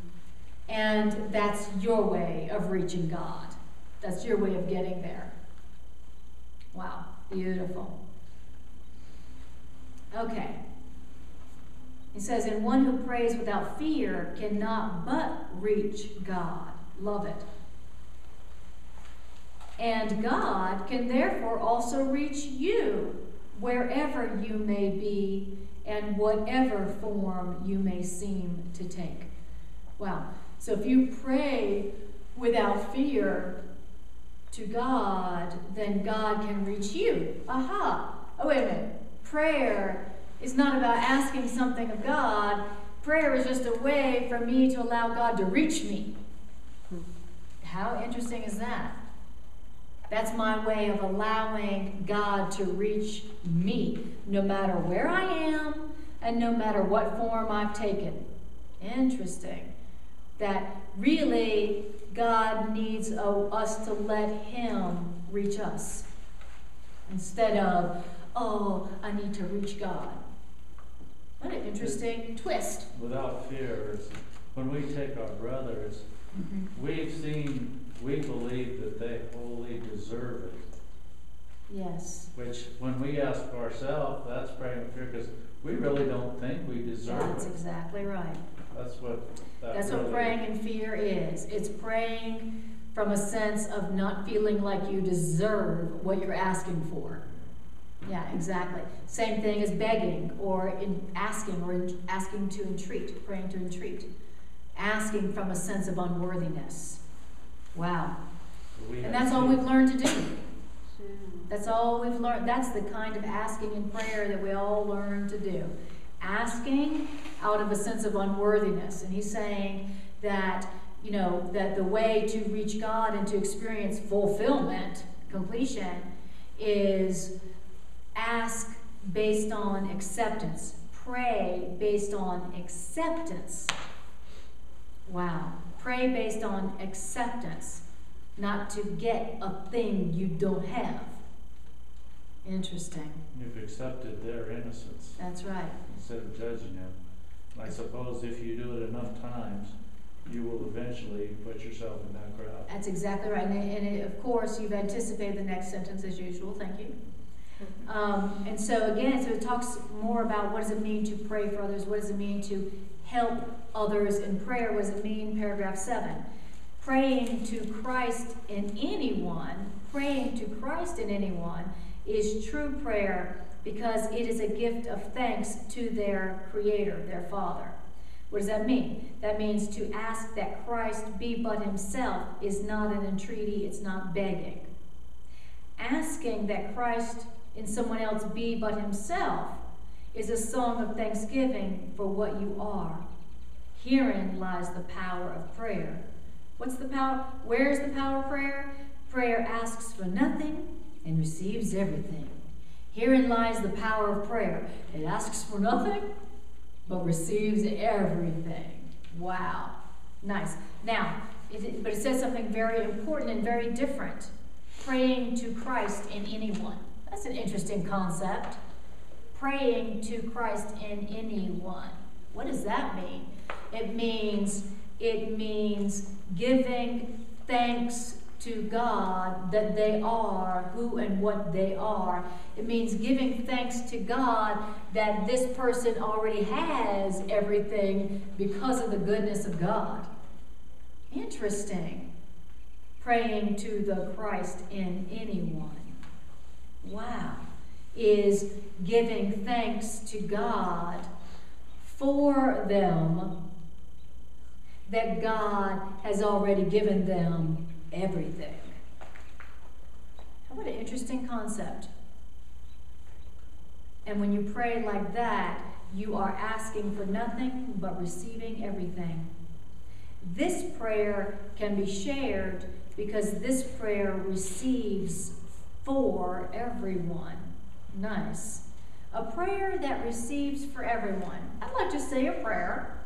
A: And that's your way of reaching God. That's your way of getting there. Wow, beautiful. Okay. It says, and one who prays without fear cannot but reach God. Love it. And God can therefore also reach you wherever you may be and whatever form you may seem to take. Wow. So if you pray without fear to God, then God can reach you. Aha. Oh, wait a minute. Prayer is not about asking something of God. Prayer is just a way for me to allow God to reach me. How interesting is that? That's my way of allowing God to reach me, no matter where I am and no matter what form I've taken. Interesting. That really God needs us to let Him reach us instead of, oh, I need to reach God. What an interesting twist.
B: Without fear, is when we take our brothers, we believe that they wholly deserve it.
A: Yes.
B: Which, when we ask for ourselves, that's praying with fear, because we really don't think we deserve
A: That's
B: it.
A: exactly right.
B: That's what
A: That's what praying in fear is. It's praying from a sense of not feeling like you deserve what you're asking for. Yeah, exactly. Same thing as begging or asking to entreat, praying to entreat. Asking from a sense of unworthiness. Wow. And that's all we've learned to do. That's all we've learned. That's the kind of asking in prayer that we all learn to do. Asking out of a sense of unworthiness. And he's saying that, you know, that the way to reach God and to experience fulfillment, completion, is ask based on acceptance. Pray based on acceptance. Wow. Pray based on acceptance, not to get a thing you don't have. Interesting.
B: You've accepted their innocence.
A: That's right.
B: Instead of judging them. I suppose if you do it enough times, you will eventually put yourself in that crowd.
A: That's exactly right. And of course, you've anticipated the next sentence as usual. Thank you. And so again, so it talks more about what does it mean to pray for others? What does it mean to help others in prayer? What does it mean? Paragraph 7. Praying to Christ in anyone, is true prayer because it is a gift of thanks to their Creator, their Father. What does that mean? That means to ask that Christ be but Himself is not an entreaty, it's not begging. Asking that Christ in someone else be but Himself is a song of thanksgiving for what you are. Herein lies the power of prayer. What's the power? Where's the power of prayer? Prayer asks for nothing and receives everything. Herein lies the power of prayer. It asks for nothing, but receives everything. Wow. Nice. Now, but it says something very important and very different. Praying to Christ in anyone. That's an interesting concept. Praying to Christ in anyone. What does that mean? It means giving thanks to God that they are who and what they are. It means giving thanks to God that this person already has everything because of the goodness of God. Interesting. Praying to the Christ in anyone. Wow. Is giving thanks to God for them, that God has already given them everything. What an interesting concept. And when you pray like that, you are asking for nothing but receiving everything. This prayer can be shared because this prayer receives for everyone. Nice. A prayer that receives for everyone. I'd like to say a prayer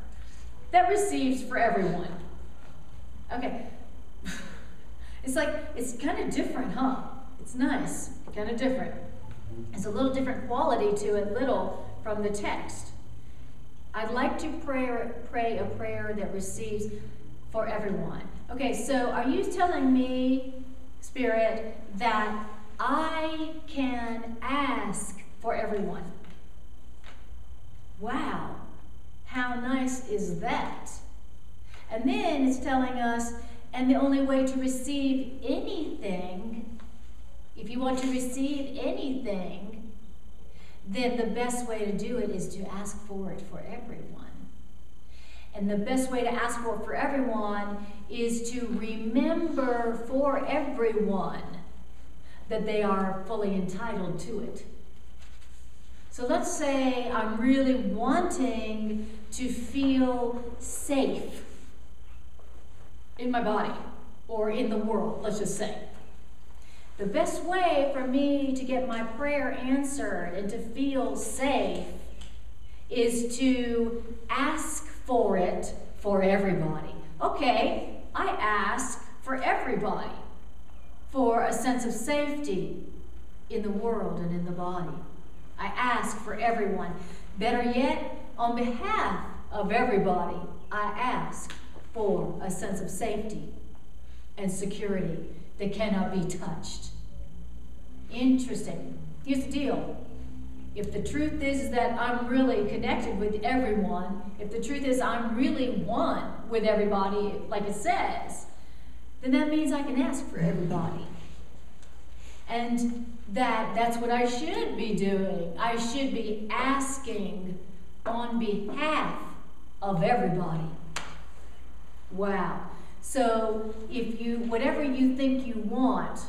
A: that receives for everyone. Okay. It's like, it's kind of different, huh? It's nice, kind of different. It's a little different quality to it, little from the text. I'd like to pray a prayer that receives for everyone. Okay, so are you telling me, Spirit, that I can ask for everyone? Wow, how nice is that? And then it's telling us, and the only way to receive anything, if you want to receive anything, then the best way to do it is to ask for it for everyone. And the best way to ask for everyone is to remember for everyone that they are fully entitled to it. So let's say I'm really wanting to feel safe in my body or in the world, let's just say. The best way for me to get my prayer answered and to feel safe is to ask for it for everybody. Okay, I ask for everybody for a sense of safety in the world and in the body. I ask for everyone. Better yet, on behalf of everybody, I ask for a sense of safety and security that cannot be touched. Interesting. Here's the deal. If the truth is that I'm really connected with everyone, if the truth is I'm really one with everybody, like it says, then that means I can ask for everybody. And that's what I should be doing. I should be asking on behalf of everybody. Wow. So if you, whatever you think you want,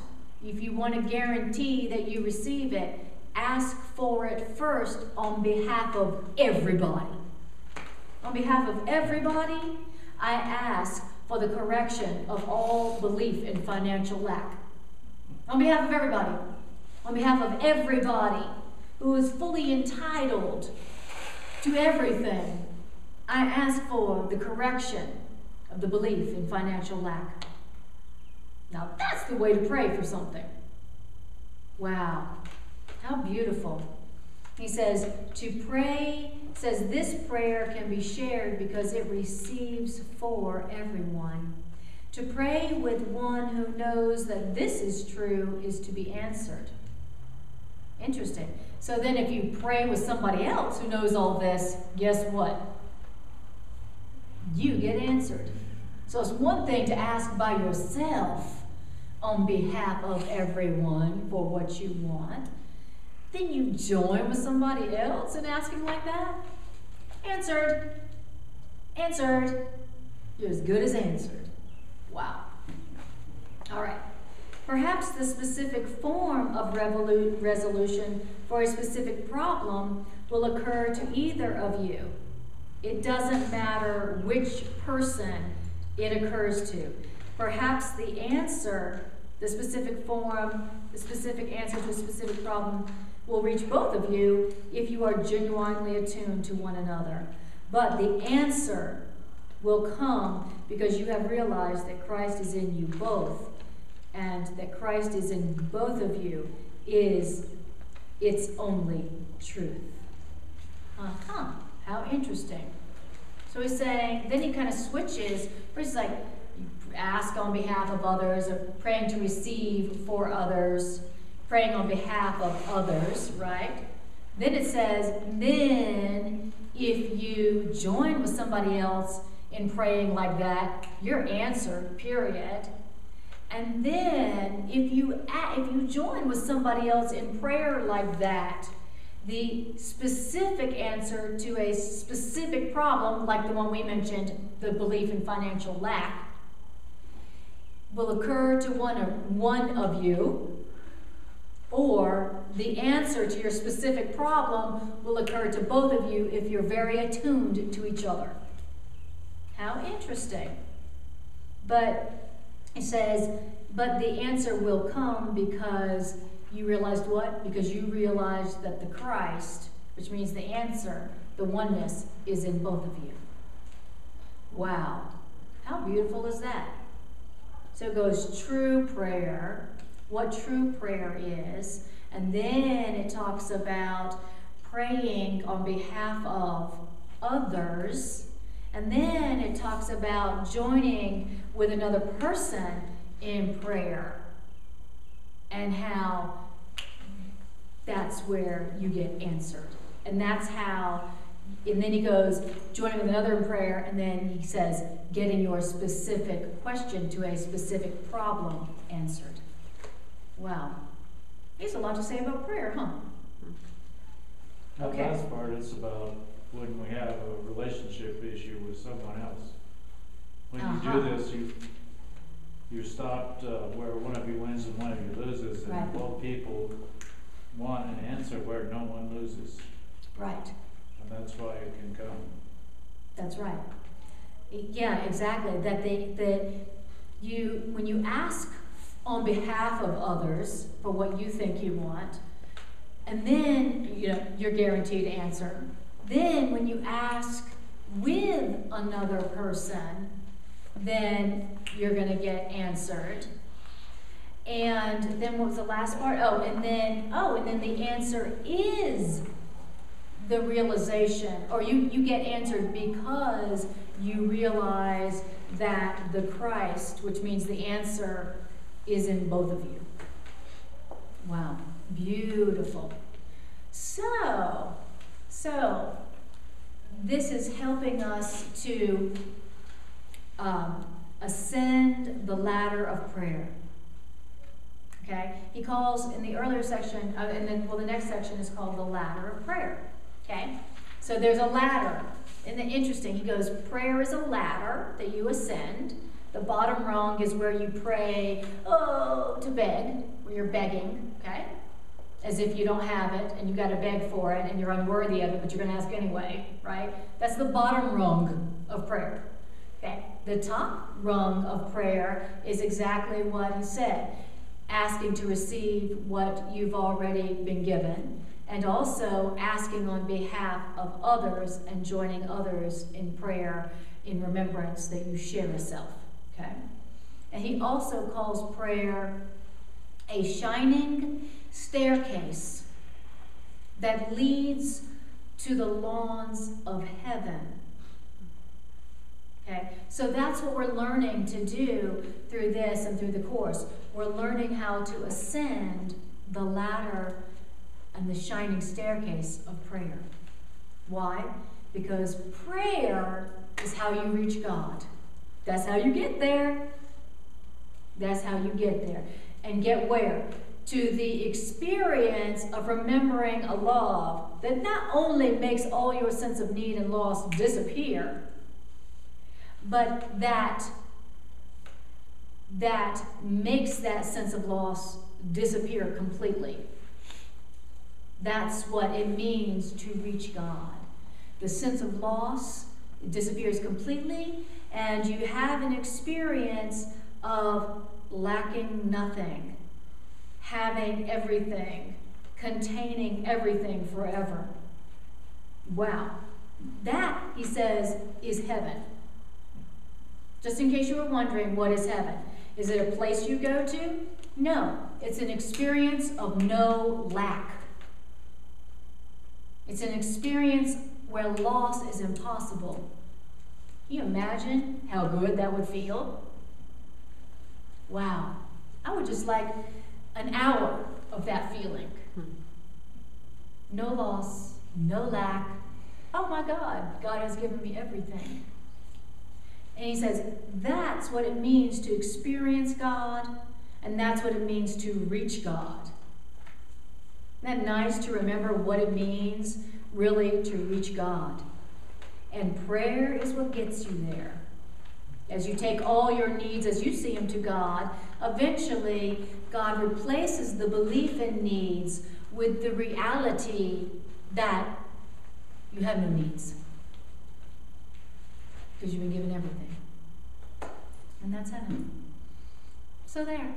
A: if you want to guarantee that you receive it, ask for it first on behalf of everybody. On behalf of everybody, I ask for the correction of all belief in financial lack. On behalf of everybody. On behalf of everybody who is fully entitled to everything, I ask for the correction of the belief in financial lack. Now that's the way to pray for something. Wow, how beautiful. He says to pray, says this prayer can be shared because it receives for everyone. To pray with one who knows that this is true is to be answered. Interesting. So then if you pray with somebody else who knows all this, guess what? You get answered. So it's one thing to ask by yourself on behalf of everyone for what you want. Then you join with somebody else in asking like that. Answered. Answered. You're as good as answered. Wow. All right. Perhaps the specific form of resolution for a specific problem will occur to either of you. It doesn't matter which person it occurs to. Perhaps the answer, the specific form, the specific answer to a specific problem will reach both of you if you are genuinely attuned to one another. But the answer will come because you have realized that Christ is in you both, and that Christ is in both of you is its only truth. How interesting. So he's saying, then he kind of switches. First he's like, ask on behalf of others, or praying to receive for others, praying on behalf of others, right? Then it says, then if you join with somebody else in praying like that, you're answered, period. And then if you join with somebody else in prayer like that, the specific answer to a specific problem, like the one we mentioned, the belief in financial lack, will occur to one of you, or the answer to your specific problem will occur to both of you if you're very attuned to each other. How interesting. But it says, but the answer will come because you realized what? Because you realized that the Christ, which means the answer, the oneness, is in both of you. Wow. How beautiful is that? So it goes true prayer, what true prayer is, and then it talks about praying on behalf of others, and then it talks about joining with another person in prayer, and how that's where you get answered. And that's how, and then he goes, joining with another in prayer, and then he says, getting your specific question to a specific problem answered. Wow. There's a lot to say about prayer, huh?
B: That
A: Okay.
B: last part is about when we have a relationship issue with someone else. When you do this, you stopped where one of you wins and one of you loses, and
A: Right.
B: both people want an answer where no one loses.
A: Right.
B: And that's why it can come.
A: That's right. Yeah, exactly. When you ask on behalf of others for what you think you want, and then you're guaranteed answer. Then when you ask with another person, then you're going to get answered. And then what was the last part? And then the answer is the realization, or you get answered because you realize that the Christ, which means the answer, is in both of you. Wow, beautiful. So this is helping us to ascend the ladder of prayer. Okay, he calls in the earlier section, the next section is called the ladder of prayer. Okay, so there's a ladder. And interesting, he goes, prayer is a ladder that you ascend. The bottom rung is where you pray, to beg, where you're begging, okay? As if you don't have it and you got to beg for it and you're unworthy of it, but you're going to ask anyway, right? That's the bottom rung of prayer. Okay, the top rung of prayer is exactly what he said, asking to receive what you've already been given, and also asking on behalf of others and joining others in prayer in remembrance that you share a self. Okay? And he also calls prayer a shining staircase that leads to the lawns of heaven. Okay? So that's what we're learning to do through this and through the course. We're learning how to ascend the ladder and the shining staircase of prayer. Why? Because prayer is how you reach God. That's how you get there. That's how you get there. And get where? To the experience of remembering a love that not only makes all your sense of need and loss disappear, but that makes that sense of loss disappear completely. That's what it means to reach God. The sense of loss disappears completely, and you have an experience of lacking nothing, having everything, containing everything forever. Wow. That, he says, is heaven. Just in case you were wondering, what is heaven? Is it a place you go to? No. It's an experience of no lack. It's an experience where loss is impossible. Can you imagine how good that would feel? Wow. I would just like an hour of that feeling. No loss, no lack. Oh my God, God has given me everything. And he says, that's what it means to experience God, and that's what it means to reach God. Isn't that nice to remember what it means really to reach God? And prayer is what gets you there. As you take all your needs, as you see them to God, eventually God replaces the belief in needs with the reality that you have no needs. Because you've been given everything. And that's heaven. So there.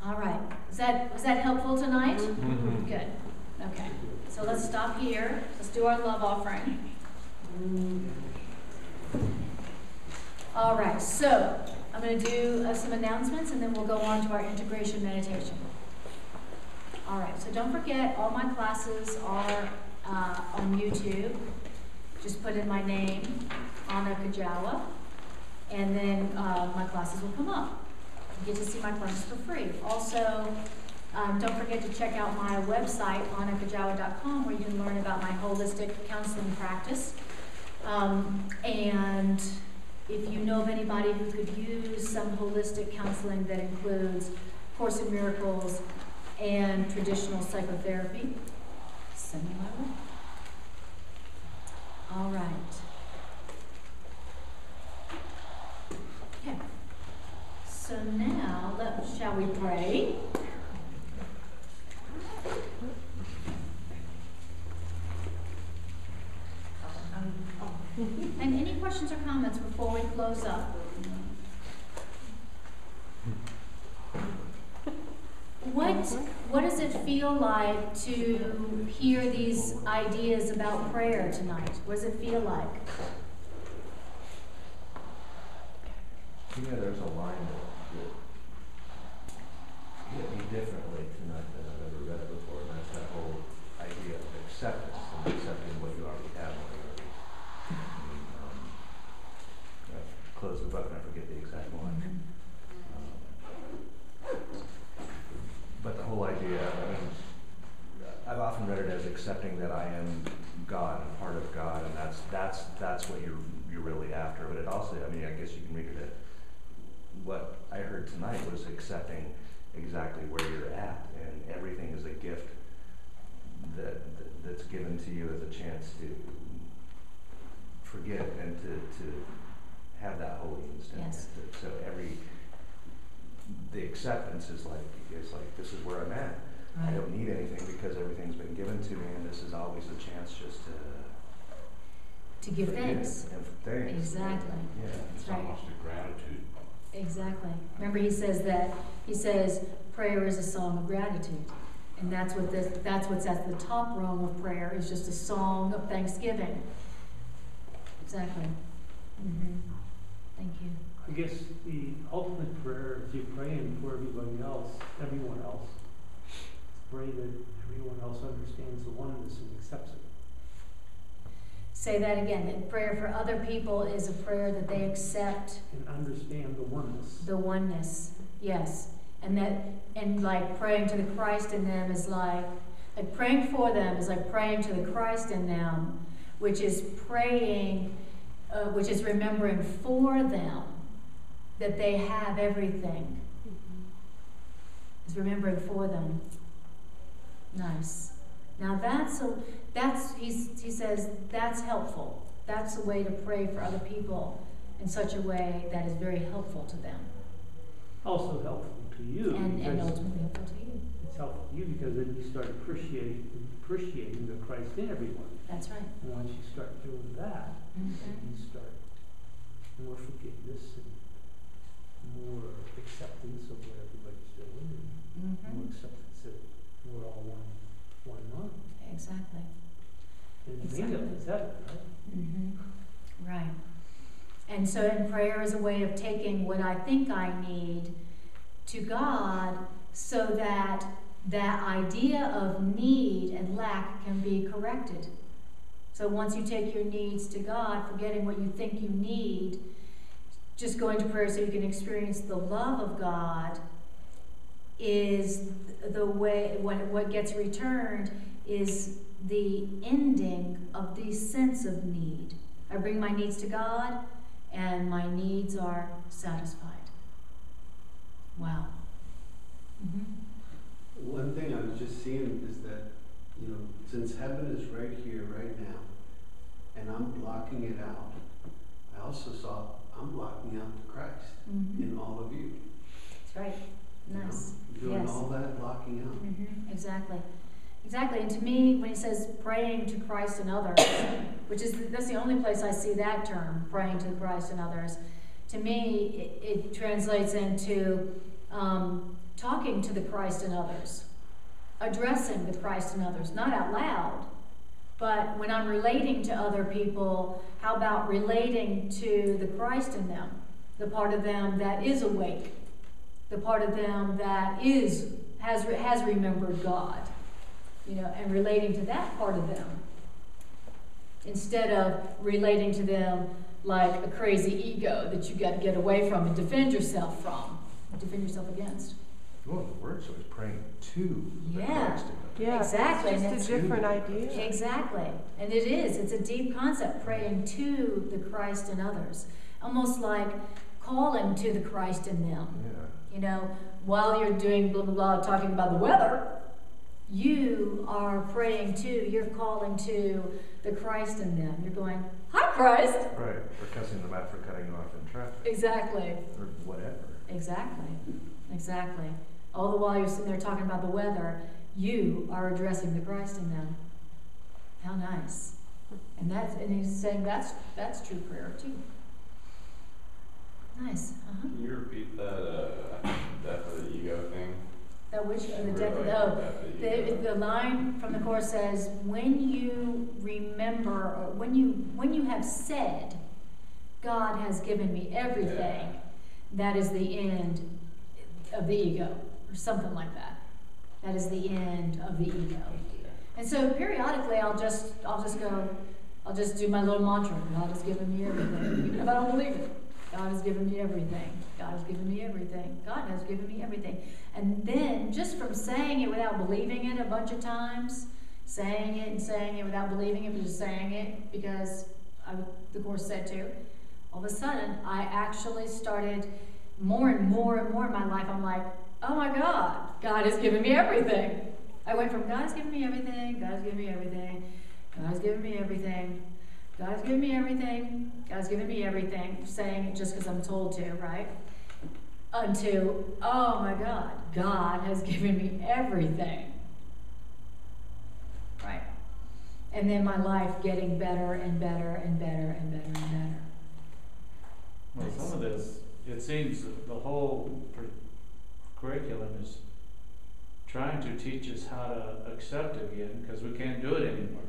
A: All right. Was that helpful tonight?
E: Mm-hmm.
A: Good. Okay. So let's stop here. Let's do our love offering. All right. So I'm going to do some announcements, and then we'll go on to our integration meditation. All right. So don't forget, all my classes are on YouTube. Just put in my name, Anna Kajawa, and then my classes will come up. You get to see my classes for free. Also, don't forget to check out my website, annakajawa.com, where you can learn about my holistic counseling practice. And if you know of anybody who could use some holistic counseling that includes Course in Miracles and traditional psychotherapy, send me my way. All right. Okay. So now, shall we pray? And any questions or comments before we close up? What does it feel like to hear these ideas about prayer tonight? What does it feel like?
E: Yeah, there's a line that hit me differently tonight than I've ever read it before, and that's that whole idea of acceptance and accepting what you already have already. I closed the book and I forget the exact line. But the whole idea, I mean, I've often read it as accepting that I am God and part of God, and that's what you're really after. But it also, I mean, I guess you can read it. What I heard tonight was accepting exactly where you're at, and everything is a gift that's given to you as a chance to forgive and to have that holy instant.
A: Yes.
E: So the acceptance is like this is where I'm at.
A: Right.
E: I don't need anything because everything's been given to me, and this is always a chance just
A: To give thanks.
E: And thanks.
A: Exactly.
E: Yeah.
D: It's
A: Right.
D: almost a gratitude.
A: Exactly. Remember, he says prayer is a song of gratitude. And that's what's at the top rung of prayer, is just a song of thanksgiving. Exactly. Thank you.
F: I guess the ultimate prayer is you praying for everyone else, pray that everyone else understands the oneness and accepts it.
A: Say that again. That prayer for other people is a prayer that they accept
F: And understand the oneness.
A: the oneness. Yes. And like praying to the Christ in them is like praying for them is like praying to the Christ in them, which is praying, which is remembering for them that they have everything. It's remembering for them. Nice. Now he says that's helpful. That's a way to pray for other people in such a way that is very helpful to them.
F: Also helpful to you.
A: And
F: because
A: ultimately helpful to you.
F: it's helpful to you because then you start appreciating the Christ in everyone.
A: That's right.
F: And once you start doing that, then you start more forgiveness and more acceptance of what everybody's doing, and more acceptance that we're all one mind.
A: Exactly.
F: And
A: Exactly.
F: maybe it's heaven, right?
A: Right. And so in prayer is a way of taking what I think I need to God, so that that idea of need and lack can be corrected. So once you take your needs to God, forgetting what you think you need, just going to prayer so you can experience the love of God is the way, what gets returned is the ending of the sense of need. I bring my needs to God, and my needs are satisfied. Wow. Mm-hmm.
C: One thing I was just seeing is that, you know, since heaven is right here, right now, and I'm blocking it out, I also saw I'm blocking out the Christ in all of you.
A: That's right. Nice.
C: You know, doing
A: Yes.
C: all that blocking out.
A: Mm-hmm. Exactly. Exactly. And to me, when he says praying to Christ and others, that's the only place I see that term, praying to Christ and others. To me, it translates into talking to the Christ and others, addressing the Christ and others, not out loud, but when I'm relating to other people, how about relating to the Christ in them, the part of them that is awake, the part of them that has remembered God, you know, and relating to that part of them, instead of relating to them like a crazy ego that you got to get away from and defend yourself against.
E: Well, the word so is praying to the
A: Yeah.
E: Christ.
G: Yeah,
A: Exactly.
G: it's
A: And
G: just a different idea.
A: Exactly. And it is. It's a deep concept, praying to the Christ in others. Almost like calling to the Christ in them.
E: Yeah.
A: You know, while you're doing blah, blah, blah, talking about the weather, you are praying to, you're calling to the Christ in them. You're going, hi, Christ.
E: Right. Or cussing them out for cutting you off in traffic.
A: Exactly.
E: Or whatever.
A: Exactly. Exactly. All the while you're sitting there talking about the weather, you are addressing the Christ in them. How nice. And he's saying that's true prayer too. Nice.
D: Can you repeat that death of the ego thing?
A: That which the
D: Really
A: death of
D: like
A: the
D: death of
A: the line from the Course says, when you remember, or when you have said, God has given me everything, that is the end of the ego, or something like that. That is the end of the ego. And so periodically I'll just do my little mantra, God has given me everything, even if I don't believe it. God has given me everything. God has given me everything. God has given me everything. And then, just from saying it without believing it a bunch of times, saying it without believing it, but just saying it because the Course said to, all of a sudden, I actually started more and more and more in my life. I'm like, oh my God, God has given me everything. I went from God has given me everything, God has given me everything, God has given me everything, God has given me everything, God has given me everything, saying it just because I'm told to, right? Until, oh my God, God has given me everything. Right? And then my life getting better and better and better and better and better.
B: Well, some of this, it seems that the whole curriculum is trying to teach us how to accept again, because we can't do it anymore.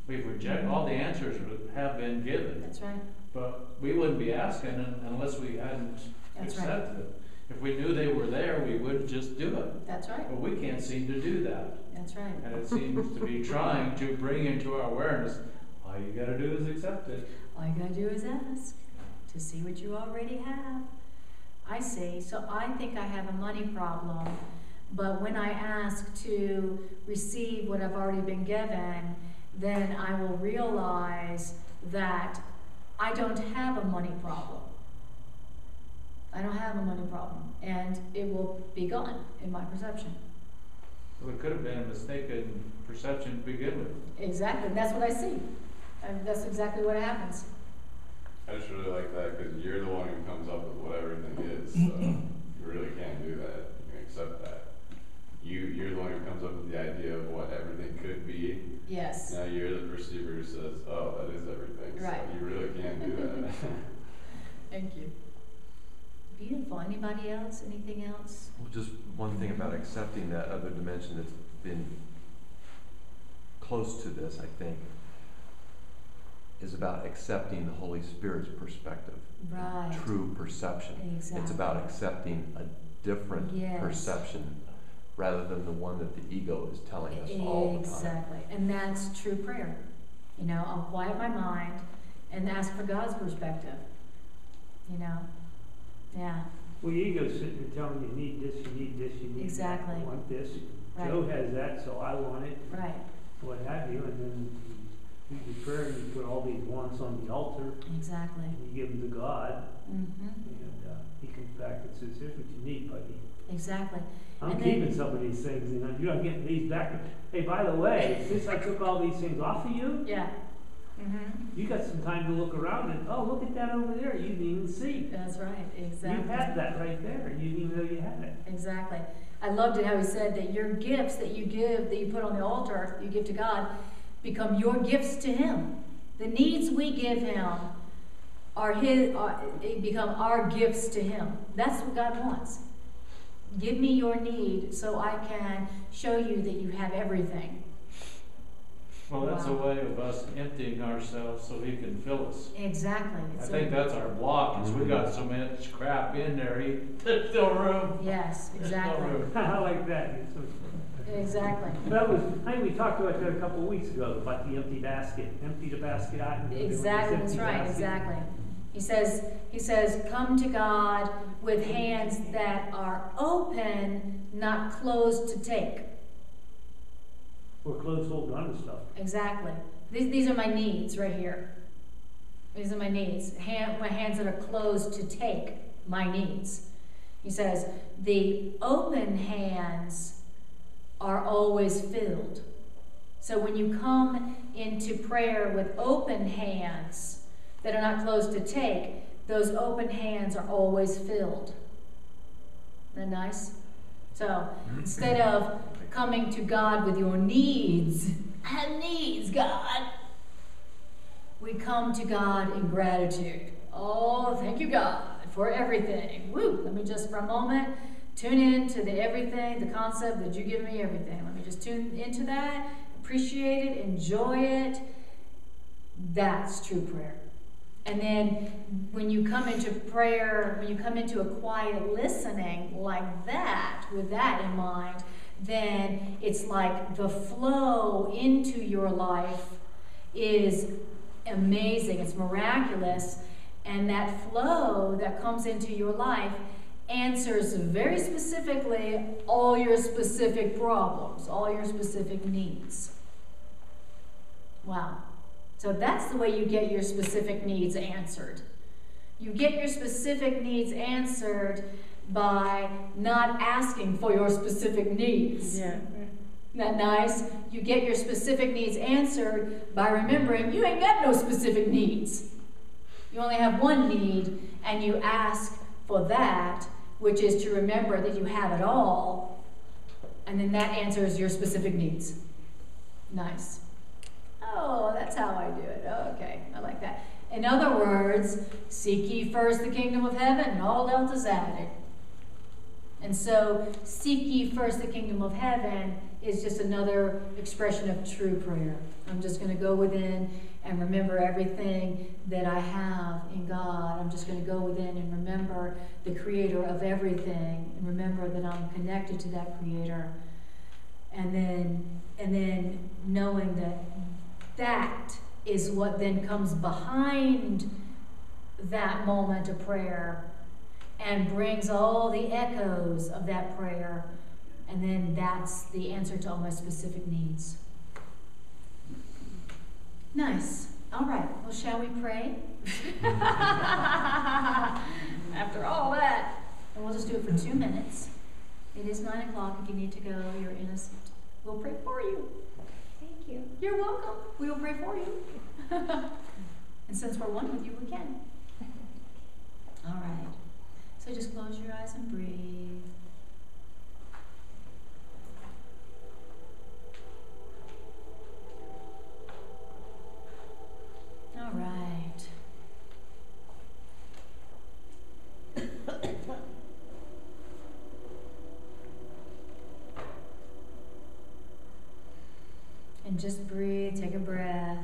B: We've rejected, all the answers have been given.
A: That's right.
B: But we wouldn't be asking unless we hadn't
A: That's right.
B: accepted them. If we knew they were there, we would just do it.
A: That's right.
B: But we can't seem to do that.
A: That's right.
B: And it seems to be trying to bring into our awareness, all you gotta do is accept it.
A: All you gotta do is ask to see what you already have. I see. So I think I have a money problem, but when I ask to receive what I've already been given, then I will realize that I don't have a money problem. I don't have a money problem, and it will be gone in my perception.
B: Well, it could have been a mistaken perception to begin with.
A: Exactly, and that's what I see. And that's exactly what happens.
D: I just really like that because you're the one who comes up with what everything is. So you really can't do that. You can accept that. You're the one who comes up with the idea of what everything could be.
A: Yes.
D: Now you're the perceiver who says, "Oh, that is everything."
A: Right.
D: So you really can't do that.
A: Thank you. Beautiful. Anybody else? Anything else?
E: Well, just one thing about accepting that other dimension that's been close to this, I think, is about accepting the Holy Spirit's perspective.
A: Right.
E: True perception.
A: Exactly.
E: It's about accepting a different
A: Yes.
E: perception rather than the one that the ego is telling us all the time.
A: Exactly. And that's true prayer. You know, I'll quiet my mind and ask for God's perspective. You know, Yeah,
F: Well, your ego's sitting there telling you need this, you need this, you need
A: Exactly.
F: that, you want this.
A: Right.
F: Joe has that, so I want it,
A: right,
F: what have you, and then you do prayer and you put all these wants on the altar,
A: exactly.
F: and you give them to God,
A: Mm-hmm.
F: and he comes back and says, here's what you need, buddy.
A: Exactly.
F: I'm
A: And then-
F: keeping some of these things, you know, you're not getting these back. Hey, by the way, since I took all these things off of you,
A: Yeah. Mm-hmm.
F: you got some time to look around and, oh, look at that over there, you didn't even see.
A: That's right,
F: You
A: exactly.
F: had that right there, you didn't even know you had it.
A: Exactly. I loved it how he said that your gifts that you give, that you put on the altar, you give to God, become your gifts to him. The needs we give him become our gifts to him. That's what God wants. Give me your need so I can show you that you have everything.
B: Well, that's a
A: Wow.
B: way of us emptying ourselves so he can fill us.
A: Exactly.
B: I
A: So-
B: think that's our block, is we got so much crap in there, there's still room.
A: Yes,
B: There's still
A: exactly.
B: room.
F: I like that. It's so-
A: Exactly.
F: That was, I think we talked about that a couple of weeks ago, about the empty basket. Empty the basket out. And
A: Exactly, that's
F: empty
A: right,
F: basket.
A: exactly. He says, come to God with hands that are open, not closed to take.
F: We're close holding on to stuff.
A: Exactly. These are my needs right here. These are my needs. My hands that are closed to take my needs. He says, the open hands are always filled. So when you come into prayer with open hands that are not closed to take, those open hands are always filled. Isn't that nice? So instead of coming to God with your needs, I have needs, God, we come to God in gratitude. Oh, thank you, God, for everything. Woo! Let me just for a moment tune in to the everything, the concept that you give me everything. Let me just tune into that, appreciate it, enjoy it. That's true prayer. And then when you come into prayer, when you come into a quiet listening like that, with that in mind, then it's like the flow into your life is amazing. It's miraculous. And that flow that comes into your life answers very specifically all your specific problems, all your specific needs. Wow. So that's the way you get your specific needs answered. You get your specific needs answered by not asking for your specific needs.
G: Yeah.
A: Isn't that nice? You get your specific needs answered by remembering you ain't got no specific needs. You only have one need, and you ask for that, which is to remember that you have it all, and then that answers your specific needs. Nice. Oh, that's how I do it. Oh, okay, I like that. In other words, seek ye first the kingdom of heaven, and all else is added. And so, seek ye first the kingdom of heaven is just another expression of true prayer. I'm just going to go within and remember everything that I have in God. I'm just going to go within and remember the creator of everything, and remember that I'm connected to that creator. And then knowing that that is what then comes behind that moment of prayer and brings all the echoes of that prayer, and then that's the answer to all my specific needs. Nice. All right. Well, shall we pray? After all that, and we'll just do it for 2 minutes. It is 9 o'clock. If you need to go, you're innocent. We'll pray for you.
H: Thank you.
A: You're welcome. We will pray for you. And since we're one with you, we can. All right. So just close your eyes and breathe. All right. And just breathe, take a breath.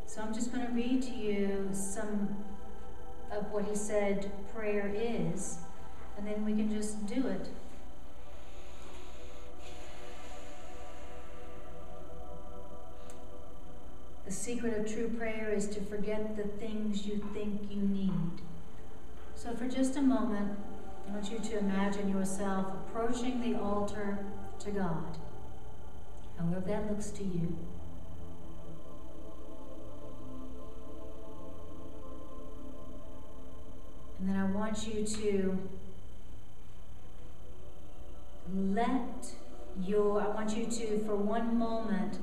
A: So I'm just going to read to you some of what he said prayer is, and then we can just do it. The secret of true prayer is to forget the things you think you need. So for just a moment, I want you to imagine yourself approaching the altar to God, however that looks to you. And then I want you to for one moment,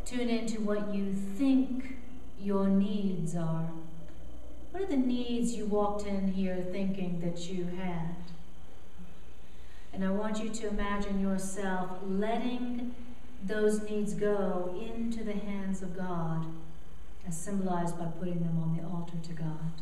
A: tune into what you think your needs are. What are the needs you walked in here thinking that you had? And I want you to imagine yourself letting those needs go into the hands of God, as symbolized by putting them on the altar to God.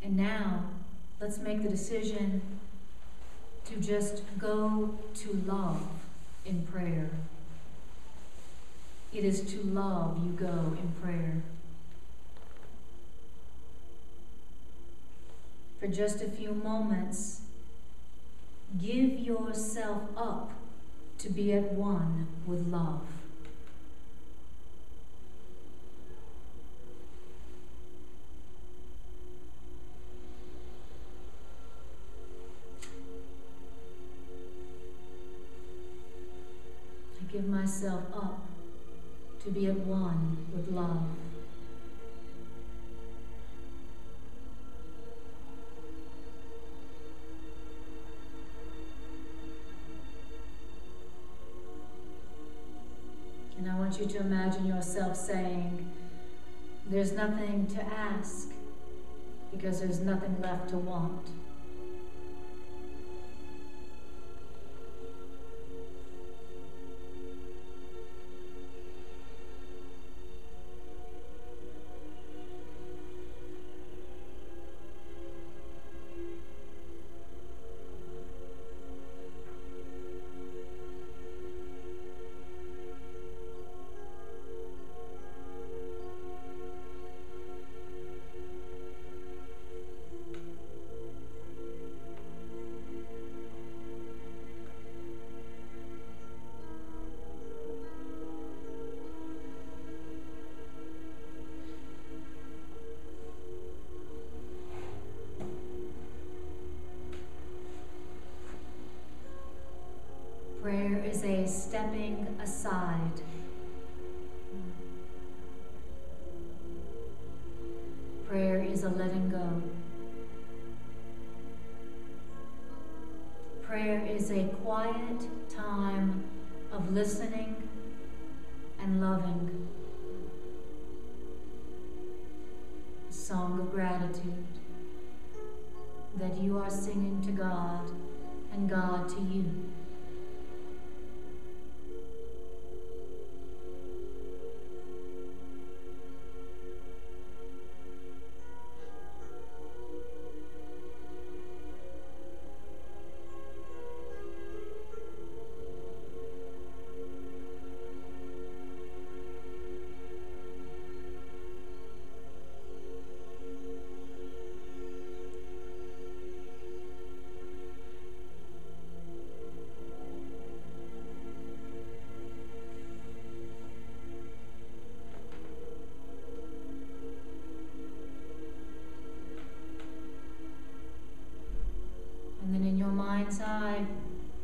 A: And now, let's make the decision to just go to love in prayer. It is to love you go in prayer. For just a few moments, give yourself up to be at one with love. Give myself up to be at one with love. And I want you to imagine yourself saying, there's nothing to ask because there's nothing left to want. Prayer is a stepping aside. Prayer is a letting go. Prayer is a quiet time of listening and loving. A song of gratitude that you are singing to God and God to you.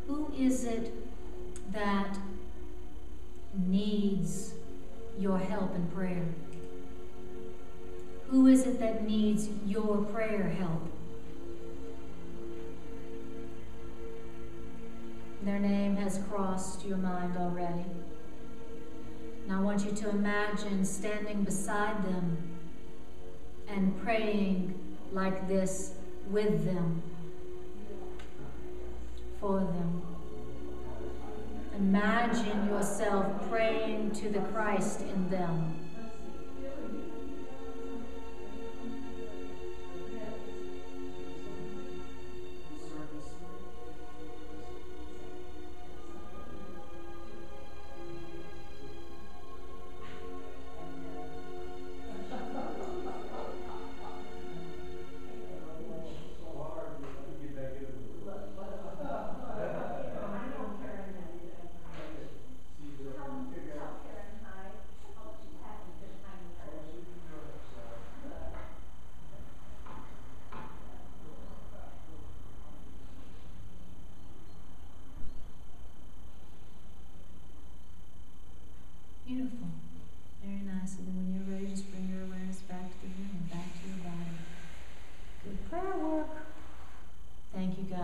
A: Who is it that needs your help in prayer? Who is it that needs your prayer help? Their name has crossed your mind already. Now I want you to imagine standing beside them and praying like this with them. For them. Imagine yourself praying to the Christ in them.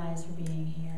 A: guys for being here.